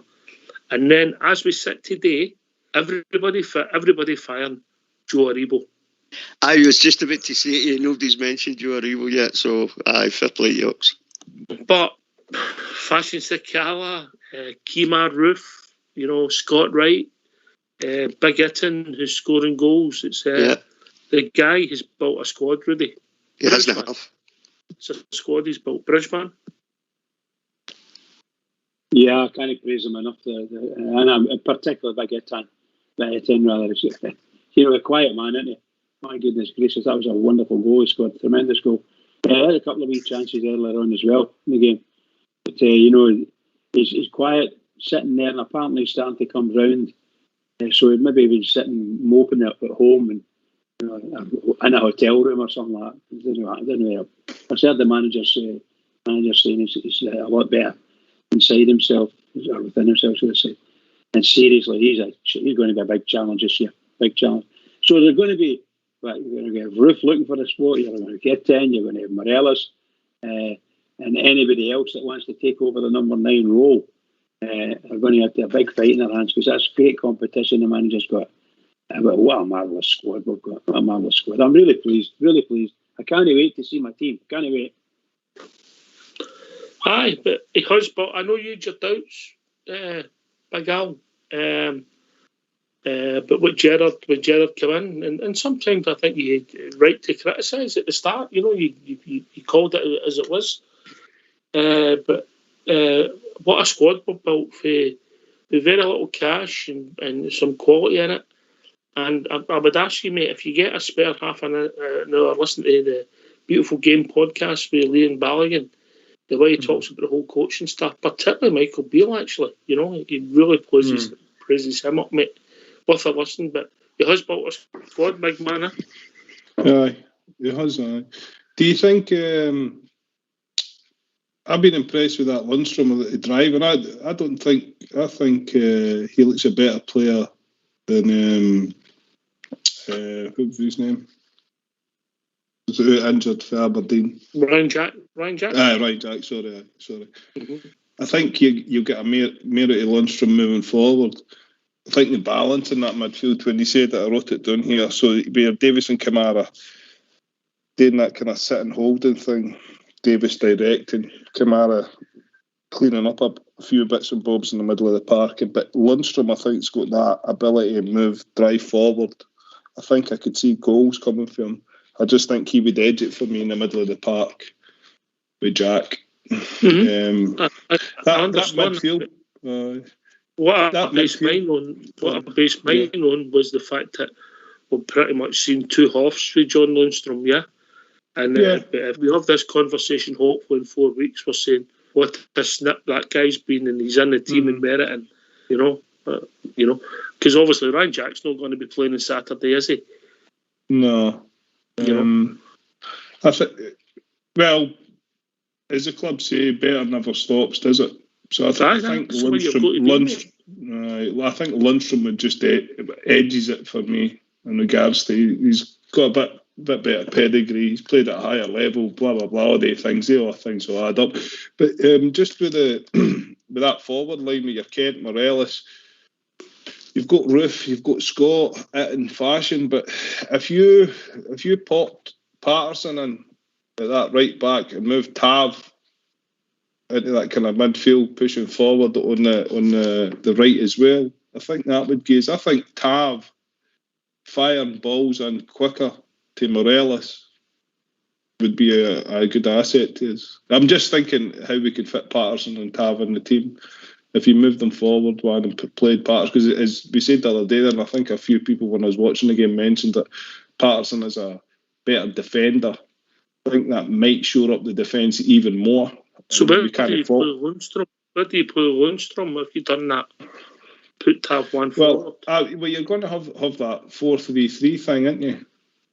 And then as we sit today, everybody fit, everybody firing, Joe Aribo. I was just about to say to you, nobody's mentioned Joe Aribo yet, so fair play, Yoks. But Fashion Sakala, Kemar Roof, you know, Scott Wright, Big Itten, who's scoring goals. It's the guy has built a squad, Rudy. He hasn't. It's a squad he's built. Bridgeman. Yeah, I can't praise him enough. And I'm in particular big Etienne rather. A quiet man, isn't he? My goodness gracious, that was a wonderful goal. He scored a tremendous goal. He had a couple of wee chances earlier on as well in the game. But, he's quiet, sitting there, and apparently he's starting to come round. So maybe he was sitting moping up at home and in a hotel room or something like that. I don't know. I've heard the manager saying he's a lot better inside himself, or within himself, should I say. And seriously, he's going to be a big challenge this year. Big challenge. So they're going to be, you're going to get Roof looking for a spot, you're going to get 10, you're going to have Morelos, and anybody else that wants to take over the number 9 role are going to have a big fight in their hands, because that's great competition the manager's got. But what a marvellous squad we've got. What a marvellous squad. I'm really pleased, really pleased. I can't wait to see my team. Can't wait. Aye, but I know you had your doubts, Big Al. But with Gerrard come in, and sometimes I think you had right to criticise at the start. You called it as it was. But what a squad we've built with very little cash and some quality in it. And I would ask you, mate, if you get a spare half an hour, listen to the Beautiful Game podcast with Liam Balogun, the way he talks about the whole coaching staff, particularly Michael Beale, actually. He really praises him up, mate. Worth a listen, but he has built a squad, big man. Aye, he has. Do you think... I've been impressed with that Lundstrom with the drive, and I think he looks a better player than what was his name? Was it injured for Aberdeen? Ryan Jack. Ryan Jack. Sorry. Mm-hmm. I think you get a merit of Lundstrom moving forward. I think the balance in that midfield, when you said that, I wrote it down here. So where Davis and Kamara doing that kind of sit and holding thing, Davis directing, Kamara cleaning up a few bits and bobs in the middle of the park. But Lundstrom, I think, has got that ability to move, drive forward. I think I could see goals coming from him. I just think he would edge it for me in the middle of the park with Jack. Mm-hmm. That midfield. What I based mine on was the fact that we've pretty much seen 2 halves with John Lundstrom, yeah? And if we have this conversation, hopefully in 4 weeks, we're saying what a snip that guy's been, and he's in the team and merit, and because obviously Ryan Jack's not going to be playing on Saturday, is he? No. I think, well, as the club say, better never stops, does it? So I think Lundstrom would just edges it for me in regards to he's got a bit better pedigree. He's played at a higher level. Blah blah blah. All these things will add up. But just with with that forward line with your Kent, Morelos, you've got Roof, you've got Scott in fashion. But if you popped Patterson in at that right back and moved Tav into that kind of midfield, pushing forward on the right as well, I think that would give us. I think Tav firing balls in quicker to Morelos would be a good asset to us. I'm just thinking how we could fit Patterson and Tav in the team if you moved them forward one and played Patterson, because as we said the other day, and I think a few people when I was watching the game mentioned that Patterson is a better defender. I think that might shore up the defence even more. So where do you play Lundstrom? If you've done that? Put Tav one forward. Well, you're going to have that 4-3-3 thing, aren't you?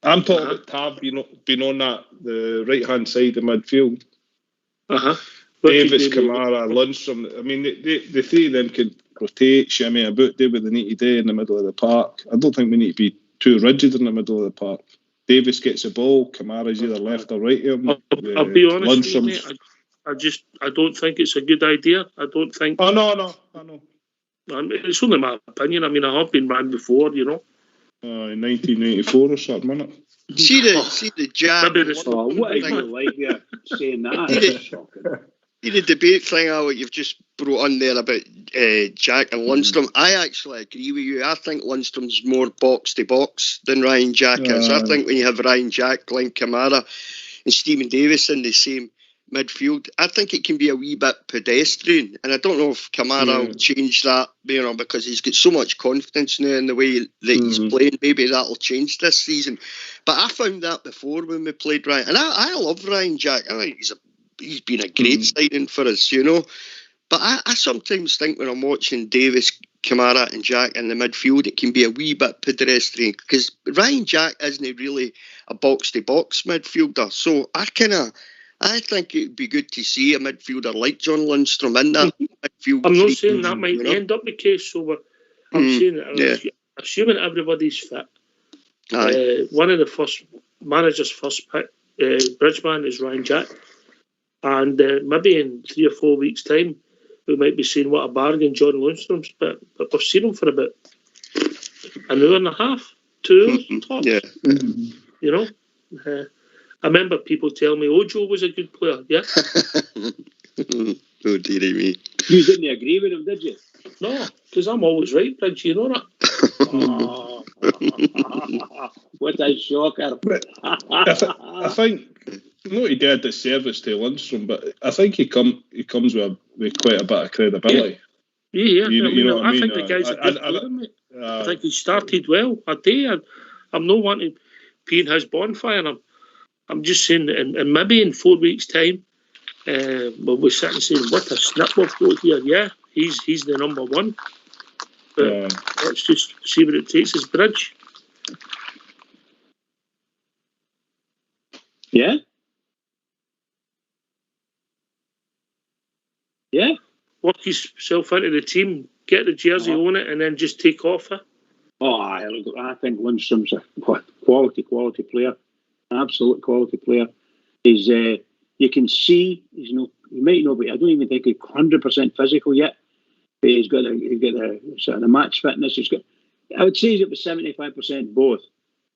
I'm talking about Tav being on the right-hand side of midfield. Davis, Kamara, Lundstrom. I mean, the three of them could rotate, shimmy about, do what they need to do in the middle of the park. I don't think we need to be too rigid in the middle of the park. Davis gets the ball, Kamara's either left or right of him. I'll be honest with you, mate. I don't think it's a good idea. I don't think... Oh, no. I know. It's only my opinion. I mean, I have been ran before, in 1994 or something, wasn't it? See the Jack... what are you like saying that? See the debate thing what you've just brought on there about Jack and Lundstrom. I actually agree with you. I think Lundstrom's more box to box than Ryan Jack is. I think when you have Ryan Jack, Glenn Kamara and Stephen Davis in the same midfield. I think it can be a wee bit pedestrian, and I don't know if Kamara will change that, because he's got so much confidence now in the way that he's playing. Maybe that'll change this season. But I found that before when we played Ryan, and I love Ryan Jack. I think he's been a great signing for us, But I sometimes think when I'm watching Davis, Kamara and Jack in the midfield, it can be a wee bit pedestrian, because Ryan Jack isn't really a box-to-box midfielder. So I think it would be good to see a midfielder like John Lundstrom in that midfield. I'm not saying that might end up the case, so I'm saying that assuming everybody's fit. One of the first manager's first pick, Bridgman, is Ryan Jack. And maybe in 3 or 4 weeks' time, we might be seeing what a bargain John Lundstrom's, but we've seen him for about an hour and a half, 2 hours tops. I remember people telling me Ojo was a good player. Yeah. Oh dearie me! You didn't agree with him, did you? No, because I'm always right, Bridge. You know that. What a shocker! I think. No, he did disservice to Lundstrom, but I think he comes with quite a bit of credibility. Yeah. You know what I mean? think the guy's a good player, mate. I think he started well. I'm not wanting to pee in his bonfire. I'm just saying that, and maybe in 4 weeks' time, we'll be sitting saying, "What a snip we've got here." Yeah, he's the number one. But let's just see what it takes as Bridge. Yeah. Yeah. Work himself into the team, get the jersey on it, and then just take off it. I think Lundstrom's a quality player. Absolute quality player. He's you can see he's you might know, but I don't even think he's 100% physical yet. But he's got a sort of match fitness. I would say he's up to 75% both.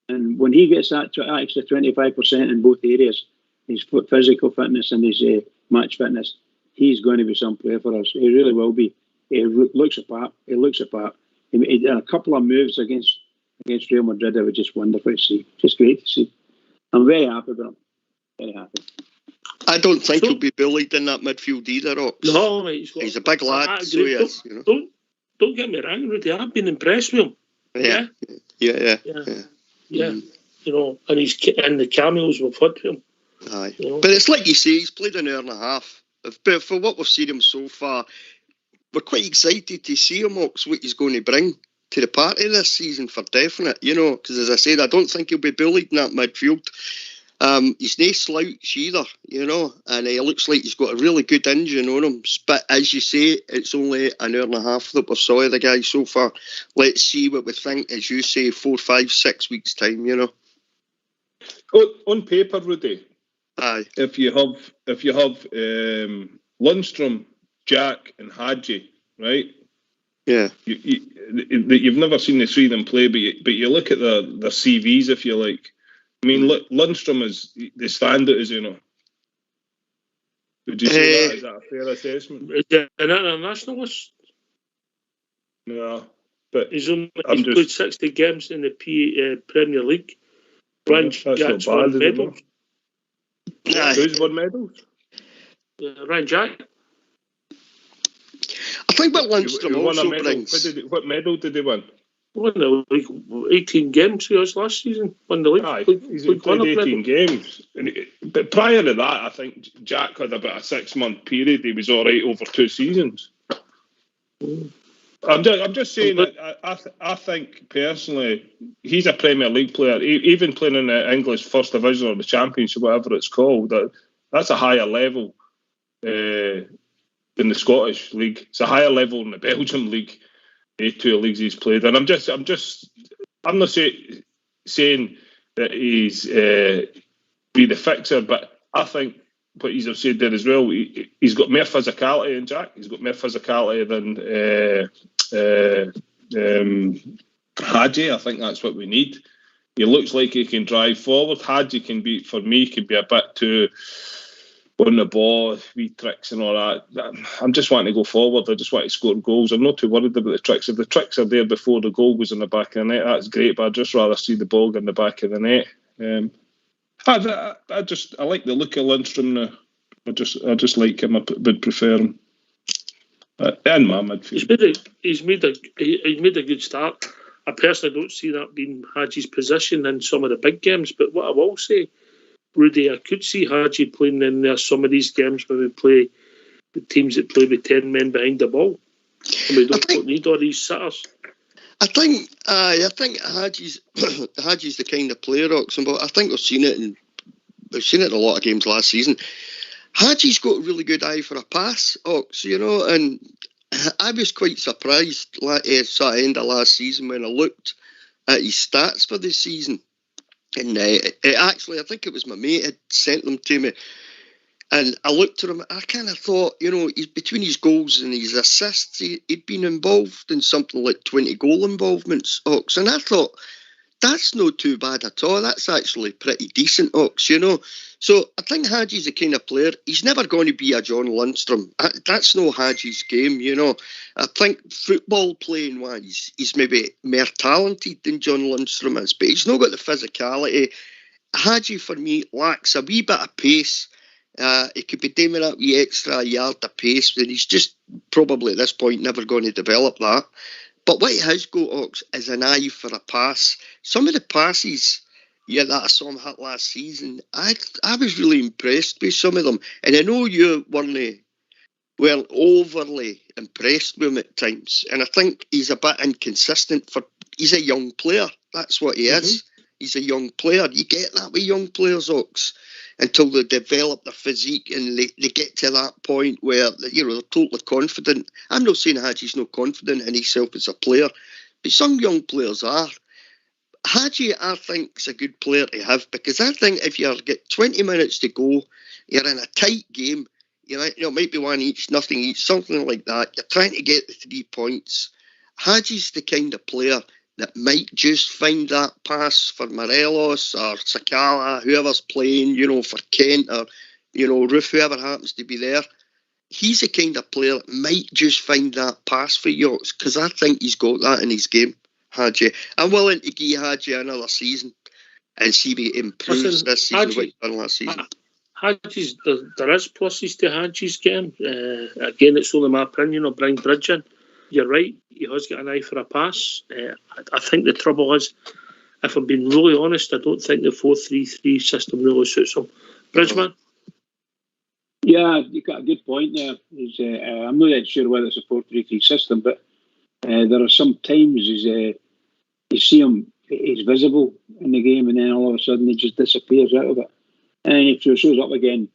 And when he gets that extra 25% in both areas, his physical fitness and his match fitness, he's going to be some player for us. He really will be. He looks apart. He did a couple of moves against Real Madrid. It was just wonderful to see. Just great to see. I'm very happy with him. Very happy. I don't think he'll be bullied in that midfield either, Ox. No, mate. He's a big lad, so he is. Don't get me wrong, Rudy. I've been impressed with him. Yeah. And the cameos we've had with him. Aye. But it's like you say, he's played an hour and a half. But for what we've seen him so far, we're quite excited to see him, Ox, what he's going to bring to the party this season for definite, because as I said, I don't think he'll be bullied in that midfield. He's no slouch either, and he looks like he's got a really good engine on him. But as you say, it's only an hour and a half that we've saw the guy so far. Let's see what we think, as you say, 4, 5, 6 weeks' time, On paper, Rudy, aye. If you have Lundstrom, Jack, and Hadji, right? Yeah. You've never seen the three of them play, but you look at their CVs, if you like. I mean, look, Lundstrom is the standout, Would you say that? Is that a fair assessment? Is it an internationalist? No, but he's played 60 games in the Premier League. Ryan Jack's won medals. Who's won medals? Ryan Jack. I think what Lundstrom also brings. What medal did he win? Won the league 18 games for us last season. Won the league. Aye, he's played 18 games. But prior to that, I think Jack had about a 6-month period. He was all right over 2 seasons. I'm just saying that I think personally he's a Premier League player. Even playing in the English First Division or the Championship, whatever it's called, that's a higher level than the Scottish League. It's a higher level than the Belgian League. 2 leagues he's played, and I'm not saying that he's be the fixer, but I think what he's said there as well. He's got more physicality than Jack. He's got more physicality than Hadji. I think that's what we need. He looks like he can drive forward. Hadji can be a bit too on the ball, wee tricks and all that. I'm just wanting to go forward. I just want to score goals. I'm not too worried about the tricks. If the tricks are there before the goal goes in the back of the net, that's great, but I'd just rather see the ball go in the back of the net. I like the look of Lundstrom now. I just like him. I would prefer him in my midfield. He's made a good start. I personally don't see that being Haji's position in some of the big games, but what I will say, Rudy, I could see Haji playing in there some of these games when we play the teams that play with 10 men behind the ball. And we don't need all these sitters. I think Haji's the kind of player, Oxen, but I think we've seen it in a lot of games last season. Haji's got a really good eye for a pass, Ox, and I was quite surprised at the end of last season when I looked at his stats for this season. And actually, I think it was my mate had sent them to me. And I looked at him, I kind of thought, he's between his goals and his assists, he'd been involved in something like 20 goal involvements, Ox. And I thought, that's not too bad at all. That's actually pretty decent, Ox, So I think Haji's the kind of player, he's never going to be a John Lundstrom. That's no Haji's game, I think football playing wise, he's maybe more talented than John Lundstrom is, but he's not got the physicality. Haji, for me, lacks a wee bit of pace. He could be doing that wee extra yard of pace, and he's just probably at this point never going to develop that. But what he has got, Ox, is an eye for a pass. Some of the passes that I saw him hit last season, I was really impressed with some of them. And I know you weren't overly impressed with him at times. And I think he's a bit inconsistent. He's a young player. That's what he is. He's a young player. You get that with young players, Ox, until they develop their physique and they get to that point where they're totally confident. I'm not saying Haji's not confident in himself as a player, but some young players are. Haji, I think, is a good player to have, because I think if you get 20 minutes to go, you're in a tight game, might be one each, nothing each, something like that. You're trying to get the 3 points. Haji's the kind of player that might just find that pass for Morelos or Sakala, whoever's playing, for Kent or, Roof, whoever happens to be there. He's the kind of player that might just find that pass for you, because I think he's got that in his game, Haji. I'm willing to give Haji another season and see if he improves this season, what he's done last season. Haji's, there is pluses to Haji's game. Again, it's only my opinion of Brian Bridgen. You're right, he has got an eye for a pass. I think the trouble is, if I'm being really honest, I don't think the 4-3-3 system really suits him. Bridgman? Yeah, you've got a good point there. I'm not that sure whether it's a 4-3-3 system, but there are some times you see him, he's visible in the game, and then all of a sudden he just disappears out of it. And then he shows up again,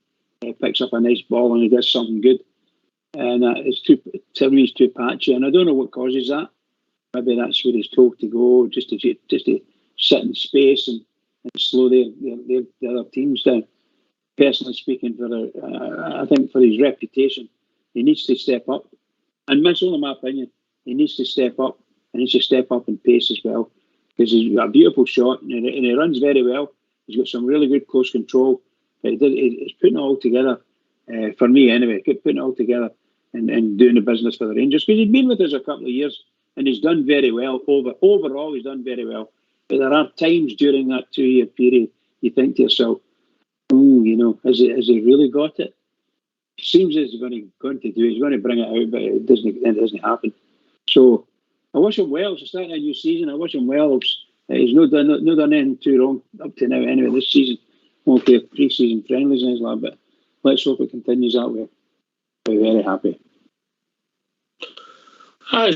picks up a nice ball, and he does something good. And it's too patchy, and I don't know what causes that. Maybe that's where he's told to go, just to sit in space and slow the other teams down. Personally speaking, I think for his reputation, he needs to step up. And that's only my opinion. He needs to step up, and he needs to step up in pace as well, because he's got a beautiful shot, and he runs very well. He's got some really good close control, but he's putting it all together, for me anyway, putting it all together and doing the business for the Rangers, because he's been with us a couple of years and he's done very well. Overall, he's done very well. But there are times during that 2-year period you think to yourself, has he really got it? It seems he's going to do it. He's going to bring it out, but it doesn't happen. So I wish him well. It's starting a new season. I wish him well. He's not done anything too wrong up to now anyway this season. Okay, pre-season friendlies and that, but let's hope it continues that way. We're very happy. Can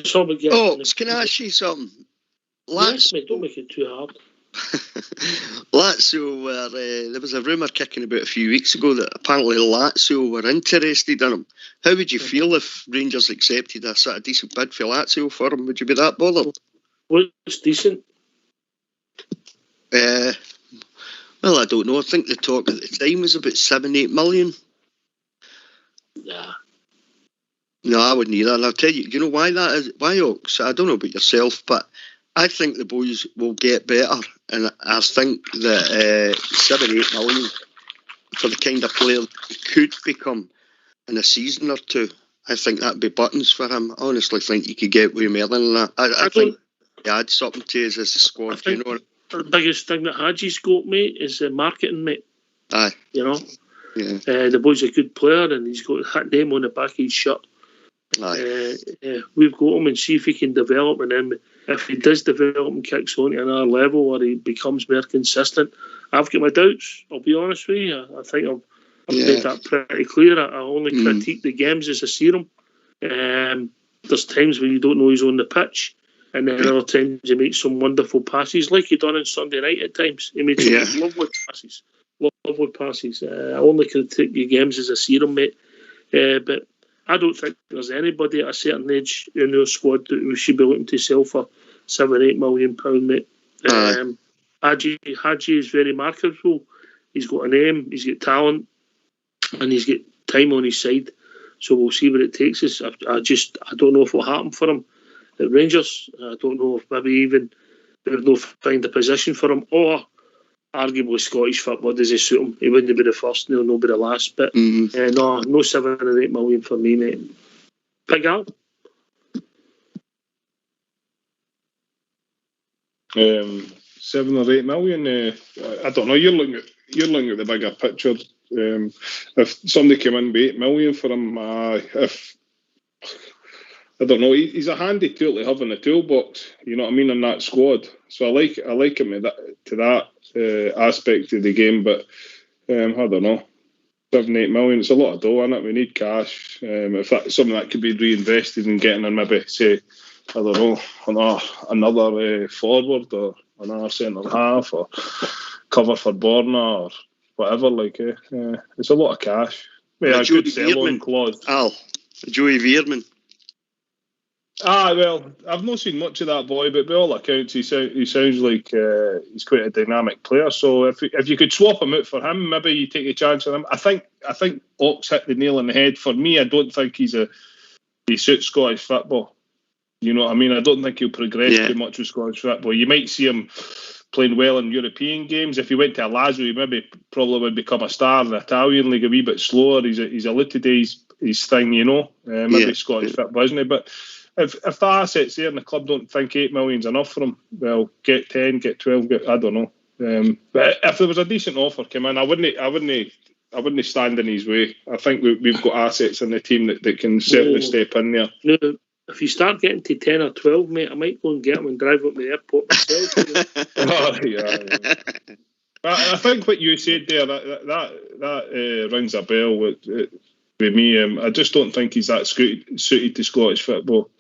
I ask you something? Yes, mate, don't make it too hard. Lazio there was a rumour kicking about a few weeks ago that apparently Lazio were interested in him. How would you feel if Rangers accepted a sort of decent bid for Lazio for him? Would you be that bothered? What's decent? Well, I don't know. I think the talk at the time was about 7-8 million. Yeah. No, I wouldn't either. And I'll tell you, you know why that is? Why, Ox? I don't know about yourself, but I think the boys will get better. And I think that 7-8 million for the kind of player he could become in a season or two, I think that'd be buttons for him. I honestly think you could get way more than that. I think he adds something to us as a squad, The biggest thing that Haji's got, mate, is marketing, mate. Aye. The boy's a good player, and he's got that name on the back of his shirt. We've got him and see if he can develop, and then if he does develop and kicks on to another level or he becomes more consistent, I've got my doubts. I'll be honest with you. I think I've made that pretty clear. I only critique the games as I see them. There's times where you don't know he's on the pitch, and then other times he makes some wonderful passes, like he done on Sunday night at times. He made some lovely passes. I only critique the games as I see them, mate. But I don't think there's anybody at a certain age in our squad that we should be looking to sell for £7-8 million, mate. Hadji is very marketable. He's got a name, he's got talent, and he's got time on his side. So we'll see where it takes us. I don't know if it'll happen for him at Rangers. I don't know if maybe even they'll find a position for him, or arguably Scottish football, does he suit him? He wouldn't be the first, and he'll not be the last. But no £7 or £8 million for me, mate. Big Al? 7 or 8 million. I don't know. You're looking at the bigger picture. If somebody came in with 8 million for him, I don't know. He's a handy tool to have in the toolbox. You know what I mean, in that squad. So I like him to that aspect of the game. But I don't know. 7-8 million. It's a lot of dough, isn't it? We need cash. If that's something that could be reinvested in getting in, maybe say, I don't know, another forward or another centre half or cover for Borna or whatever, it's a lot of cash. Yeah, a good sell-on clause. Al, Joey Veerman. Well, I've not seen much of that boy, but by all accounts, he sounds like he's quite a dynamic player. So if you could swap him out for him, maybe you take a chance on him. I think Ox hit the nail on the head. For me, I don't think he suits Scottish football. You know what I mean? I don't think he'll progress too much with Scottish football. You might see him playing well in European games. If he went to Lazio, he probably would become a star in the Italian league a wee bit slower. He's alluded to his thing, you know. Maybe Scottish football, isn't he? But if the assets there and the club don't think 8 million's enough for him, well, get 10, get 12, I don't know. But if there was a decent offer come in, I wouldn't stand in his way. I think we've got assets in the team that can certainly step in there. No. If you start getting to 10 or 12, mate, I might go and get him and drive up to the airport myself. I think what you said there, that rings a bell with me. I just don't think he's that suited to Scottish football,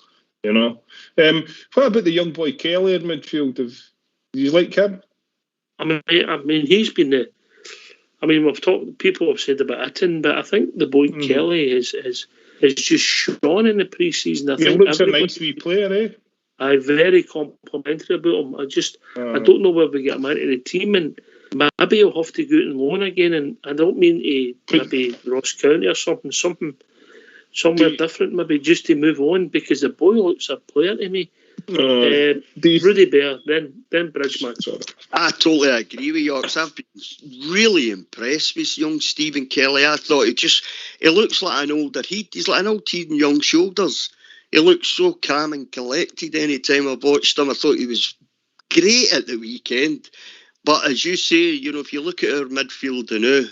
you know. What about the young boy Kelly in midfield? Do you like him? I mean, he's been we've talked. People have said about Itten, but I think the boy Kelly is just shone in the pre-season. I think he looks a nice wee player, eh? I'm very complimentary about him. I don't know where we get him into the team, and maybe he'll have to go out on loan again. And I don't mean to maybe Ross County or somewhere different, maybe just to move on, because the boy looks a player to me. Rudy Bear, then Bridgman. I totally agree with Yorks. I've been really impressed with young Stephen Kelly. I thought he looks like an older he's like an old team young shoulders. He looks so calm and collected any time I've watched him. I thought he was great at the weekend. But as you say, you know, if you look at our midfield now,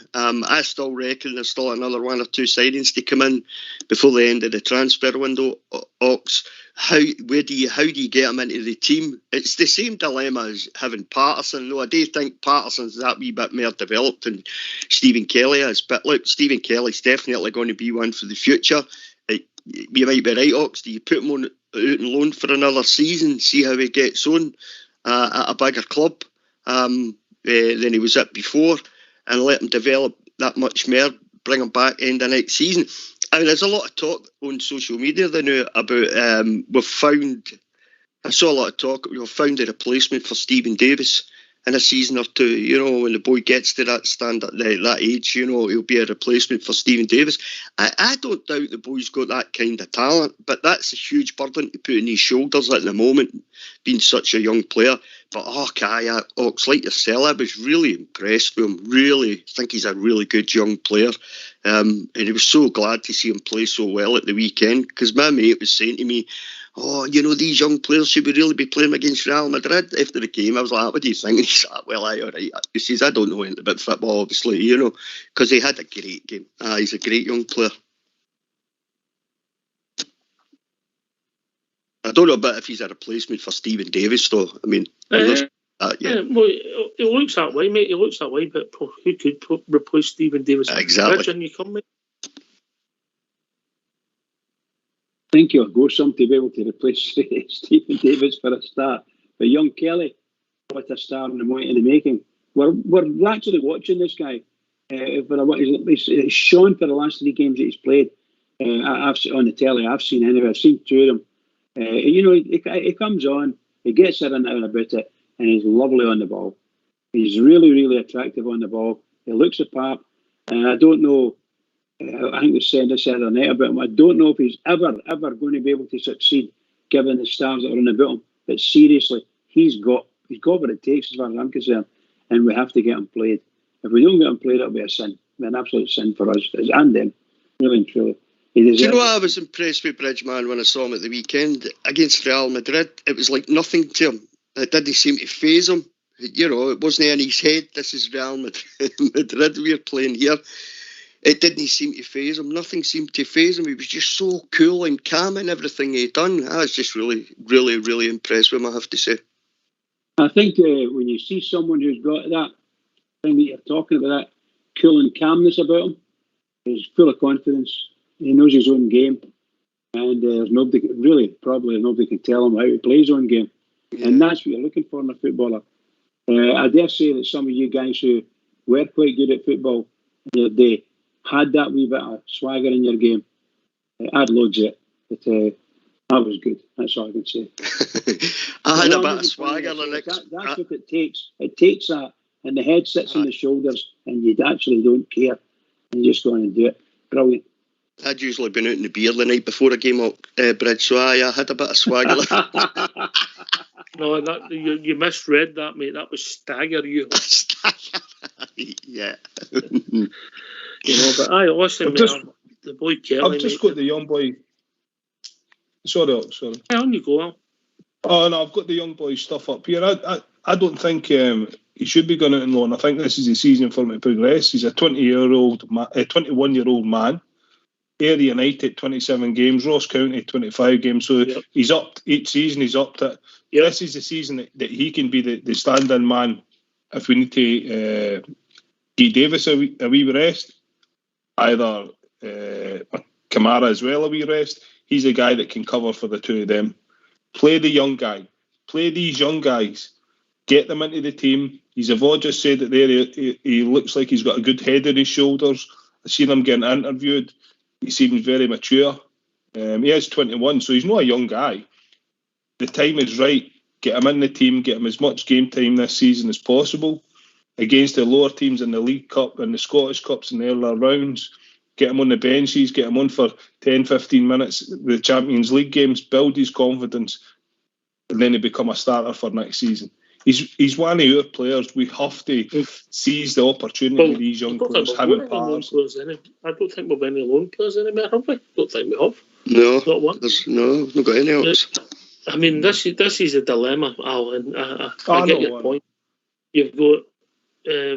I still reckon there's still another 1 or 2 signings to come in before the end of the transfer window. Ox, how do you get him into the team? It's the same dilemma as having Patterson. No, I do think Patterson's that wee bit more developed than Stephen Kelly is. But look, Stephen Kelly's definitely going to be one for the future. You might be right, Ox. Do you put him out on loan for another season, see how he gets on at a bigger club than he was at before, and let him develop that much more, bring him back end of next season? I mean, there's a lot of talk on social media now about I saw a lot of talk, we've found a replacement for Stephen Davis in a season or two. You know, when the boy gets to that standard, that age, you know, he'll be a replacement for Stephen Davis. I don't doubt the boy's got that kind of talent, but that's a huge burden to put on his shoulders at the moment, being such a young player. But Ox, like yourself, I was really impressed with him. Really think he's a really good young player. And I was so glad to see him play so well at the weekend, because my mate was saying to me, these young players, should we really be playing against Real Madrid after the game? I was like, what do you think? And he said, well, all right. He says, I don't know anything about football, obviously, because he had a great game. He's a great young player. I don't know about if he's a replacement for Stephen Davis, though. I mean, well, he looks that way, mate. He looks that way, but who could replace Stephen Davis? Exactly. And you come, mate. I think he'll go some to be able to replace Stephen Davis for a start. But young Kelly, what a star in the making. We're actually watching this guy. He's shown for the last 3 games that he's played. I've on the telly. I've seen anyway. I've seen 2 of them. He comes on, he gets in and out about it, and he's lovely on the ball. He's really, really attractive on the ball. He looks the part, and I don't know. I think they said this the other night about him. I don't know if he's ever going to be able to succeed, given the stars that are in about him. But seriously, he's got what it takes, as far as I'm concerned, and we have to get him played. If we don't get him played, it'll be a sin. It'll be an absolute sin for us and them, really and truly. Do you know what I was impressed with, Bridgeman, when I saw him at the weekend against Real Madrid? It was like nothing to him. It didn't seem to faze him. It wasn't in his head. This is Real Madrid we're playing here. It didn't seem to faze him. Nothing seemed to faze him. He was just so cool and calm in everything he'd done. I was just really, really, really impressed with him, I have to say. I think when you see someone who's got that thing that you're talking about, that cool and calmness about him, he's full of confidence. He knows his own game, and there's nobody can tell him how to play his own game. Yeah. And that's what you're looking for in a footballer. I dare say that some of you guys who were quite good at football the other day had that wee bit of swagger in your game. I had loads of it, but I was good. That's all I can say. I had a bit of swagger. That's what it takes. It takes that, and the head sits on the shoulders, and you actually don't care. And you just go on and do it. Brilliant. I'd usually been out in the beer the night before a game at Bridge, so I had a bit of swagger. No, you misread that, mate. That was stagger you. Yeah. But listen, the boy Kelly. I've just got the young boy. Sorry. Yeah, on you go, Al. Oh no, I've got the young boy stuff up here. I don't think he should be going out on loan. I think this is the season for him to progress. He's a 21-year-old man. Ayr United 27 games, Ross County 25 games. So he's up each season. He's up to. Yep. This is the season that he can be the stand-in man. If we need to give Davis a wee rest, either Kamara as well a wee rest. He's a guy that can cover for the 2 of them. Play the young guy. Play these young guys. Get them into the team. He's just said that there. He looks like he's got a good head on his shoulders. I've seen him getting interviewed. He seems very mature. He is 21, so he's not a young guy. The time is right. Get him in the team. Get him as much game time this season as possible against the lower teams in the League Cup and the Scottish Cups and the earlier rounds. Get him on the benches. Get him on for 10, 15 minutes. The Champions League games. Build his confidence, and then he become a starter for next season. He's one of our players. We have to seize the opportunity with these young players. I don't think we've any loan players anymore, have we? Don't think we have. No, not one. No, not got any else. I mean, this is a dilemma, Al, and I get your point. You've got,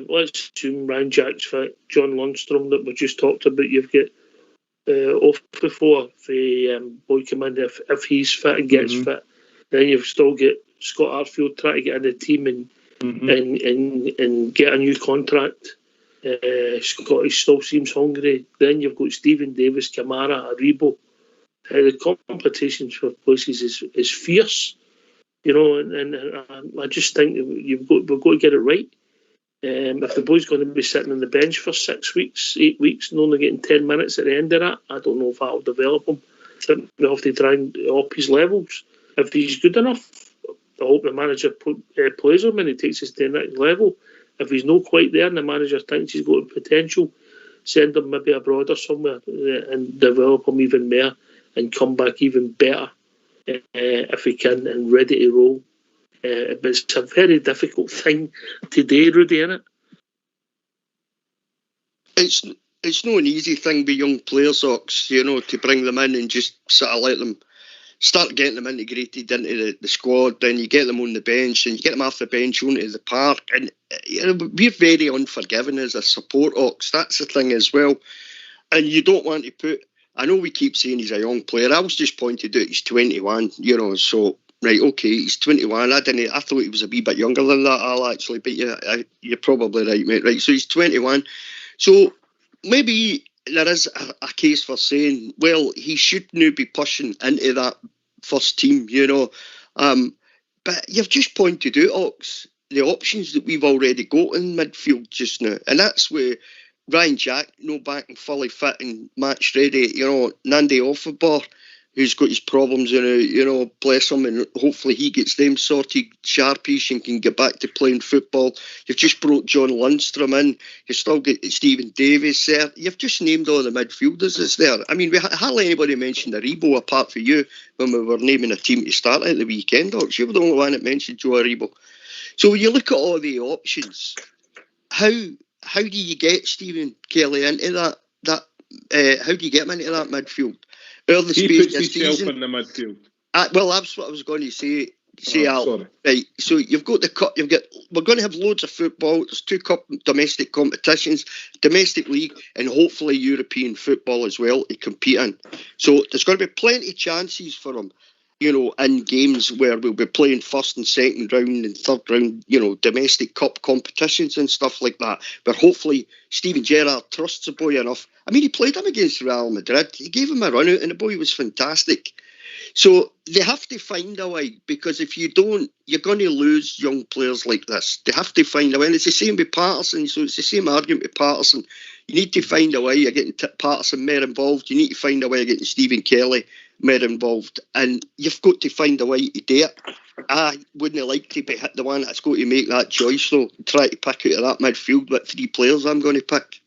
let's assume Ryan Jack's fit, John Lundstrom that we just talked about. You've got off before the boy commander if he's fit and gets fit. Then you've still got Scott Arfield trying to get in the team and get a new contract. Scotty still seems hungry. Then you've got Stephen Davis, Kamara, Aribo. The competition for places is fierce, and I just think we've got to get it right. If the boy's going to be sitting on the bench for 6 weeks, 8 weeks, and only getting 10 minutes at the end of that, I don't know if that'll develop him. I think we have to try and up his levels. If he's good enough, I hope the manager plays him and he takes us to the next level. If he's not quite there and the manager thinks he's got potential, send him maybe abroad or somewhere and develop him even more and come back even better if he can and ready to roll. But it's a very difficult thing today, Rudy, isn't it? It's not an easy thing with young players, Ox, to bring them in and just sort of let them start getting them integrated into the squad, then you get them on the bench, and you get them off the bench onto the park. And we're very unforgiving as a support, Ox. That's the thing as well. And you don't want to put... I know we keep saying he's a young player. I was just pointed out he's 21, so... Right, okay, he's 21. I thought he was a wee bit younger than that, Al, actually, but you're probably right, mate. Right, so he's 21. So maybe there is a case for saying, well, he should now be pushing into that first team, But you've just pointed out, Ox, the options that we've already got in midfield just now. And that's where Ryan Jack, back and fully fit and match ready, Nandi Offerbar, who's got his problems, bless him, and hopefully he gets them sorted sharpish and can get back to playing football. You've just brought John Lundstrom in. You've still got Stephen Davies there. You've just named all the midfielders that's there. I mean, hardly anybody mentioned Aribo apart from you when we were naming a team to start at the weekend. You were the only one that mentioned Joe Aribo. So when you look at all the options, how do you get Stephen Kelly into that? How do you get him into that midfield? Early he space puts this himself season. in the midfield. Well, that's what I was going to say. Al. Sorry. Right. So you've got the cup. We're going to have loads of football. There's 2 cup domestic competitions, domestic league, and hopefully European football as well to compete in. So there's going to be plenty of chances for him, in games where we'll be playing first and second round and third round, domestic cup competitions and stuff like that. But hopefully Steven Gerrard trusts the boy enough. I mean, he played him against Real Madrid. He gave him a run out and the boy was fantastic. So they have to find a way, because if you don't, you're going to lose young players like this. They have to find a way. And it's the same with Patterson. So it's the same argument with Patterson. You need to find a way. You're getting Patterson more involved. You need to find a way of getting Stephen Kelly more involved. And you've got to find a way to do it. I wouldn't like to be the one that's going to make that choice, though. Try to pick out of that midfield what 3 players I'm going to pick.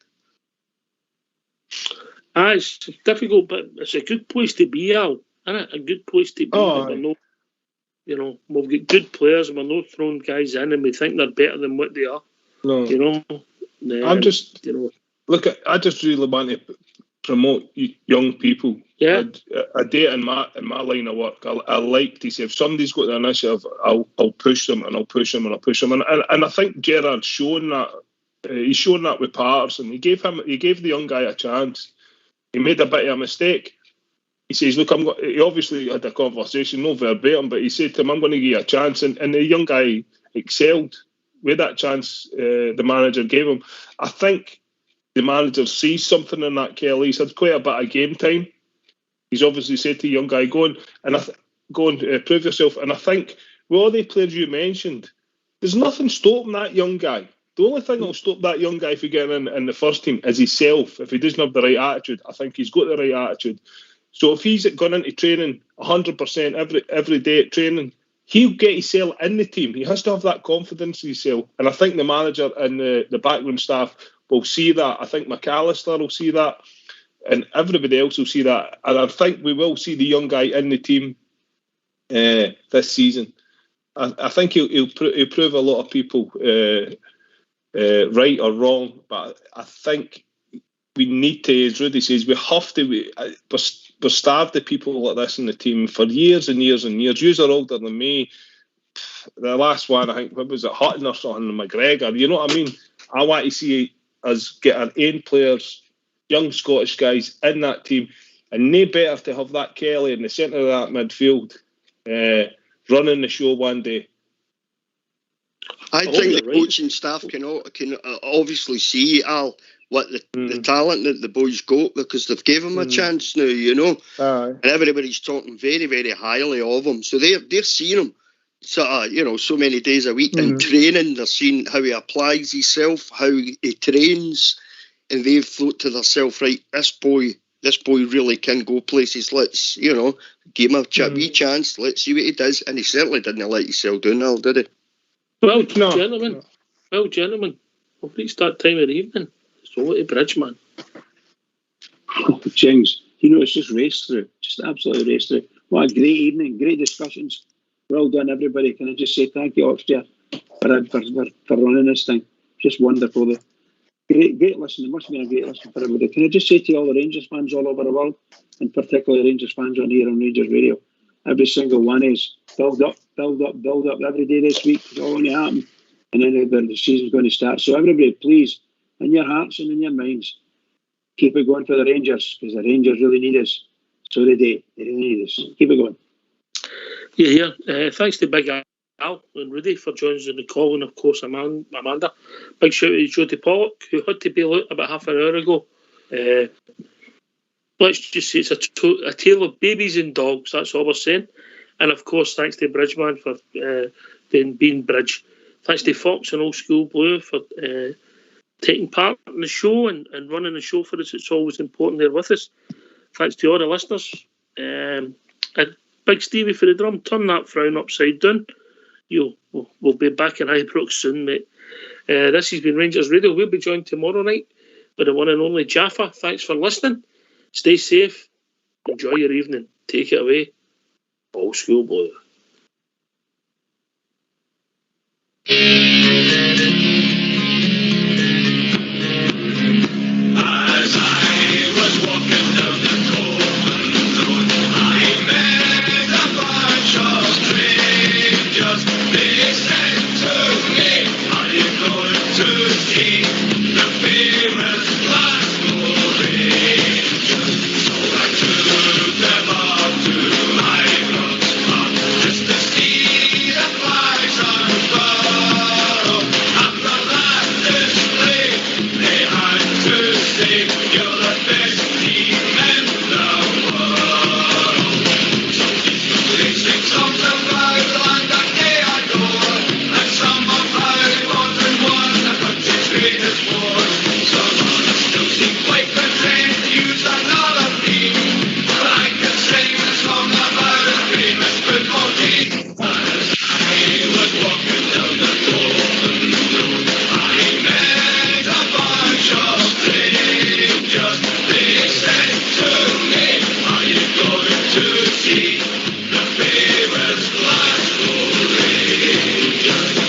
It's difficult, but it's a good place to be, Al. Isn't it? A good place to be. We're not, we've got good players and we're not throwing guys in and we think they're better than what they are. No. I'm just, look, I just really want to promote young people. Yeah. I do it in my line of work. I like to say, if somebody's got the initiative, I'll push them and I'll push them and I'll push them. And I think Gerrard's shown that. He's shown that with Patterson. He gave the young guy a chance. He made a bit of a mistake. He says, look, he obviously had a conversation, no verbatim, but he said to him, I'm going to give you a chance. And the young guy excelled with that chance the manager gave him. I think the manager sees something in that Kelly. He's had quite a bit of game time. He's obviously said to the young guy, go and prove yourself. And I think with all the players you mentioned, there's nothing stopping that young guy. The only thing that will stop that young guy from getting in the first team is himself. If he doesn't have the right attitude, I think he's got the right attitude. So if he's gone into training 100% every day at training, he'll get himself in the team. He has to have that confidence in himself. And I think the manager and the backroom staff will see that. I think McAllister will see that. And everybody else will see that. And I think we will see the young guy in the team this season. I think he'll prove a lot of people right or wrong. But I think we need to, as Rudy says, we have to. We're starved of people like this in the team for years and years and years. Yous are older than me. The last one, I think, what was it, Hutton or something, McGregor. You know what I mean? I want to see us get our own players, young Scottish guys in that team, and no better to have that Kelly in the centre of that midfield running the show one day. I think the coaching staff can obviously see, Al, what the talent that the boys got, because they've given him a chance now, and everybody's talking very, very highly of him. So they're seeing him, so many days a week in training. They're seeing how he applies himself, how he trains, and they've thought to themselves, right, this boy really can go places. Let's, give him a wee chance. Let's see what he does. And he certainly didn't let himself down, Al, did he? Well, gentlemen, we've reached that time of the evening. It's over to Bridge, man. James, it's just race through. Just absolutely race through. What a great evening, great discussions. Well done, everybody. Can I just say thank you, Oxford, for running this thing. Just wonderful. Great listening. It must have been a great listen for everybody. Can I just say to all the Rangers fans all over the world, and particularly Rangers fans on here on Rangers Radio, every single one is build up every day this week. It's all going to happen. And then the season's going to start. So everybody, please, in your hearts and in your minds, keep it going for the Rangers, because the Rangers really need us. So they do. They really need us. Keep it going. Yeah. Thanks to Big Al and Rudy for joining us on the call, and of course Amanda. Big shout out to Jodie Pollock, who had to bail out about half an hour ago. Let's just say it's a tale of babies and dogs. That's all we're saying. And of course, thanks to Bridgeman for being Bridge. Thanks to Fox and Old School Blue for taking part in the show and running the show for us. It's always important they're with us. Thanks to all the listeners. And Big Stevie for the drum. Turn that frown upside down. We'll be back in Ibrox soon, mate. This has been Rangers Radio. We'll be joined tomorrow night by the one and only Jaffa. Thanks for listening. Stay safe. Enjoy your evening. Take it away. Old School Blue. As I was walking down the Coleman Road, I met a bunch of strangers. They said to me, are you going to see the famous Glasgow Rangers? So I took them up to Ibrox Park just to see the flags unfurl. After that display, they had to say, you're the best team in the world. Some people they sing songs about land that they adore, and some about modern one, the country's greatest war. Some others still seem quite content to use another theme, but I can sing a song about a famous football team. As I was walking down the Coleman Road, I met a bunch of strangers. They said to me, are you going to see the famous Glasgow Rangers?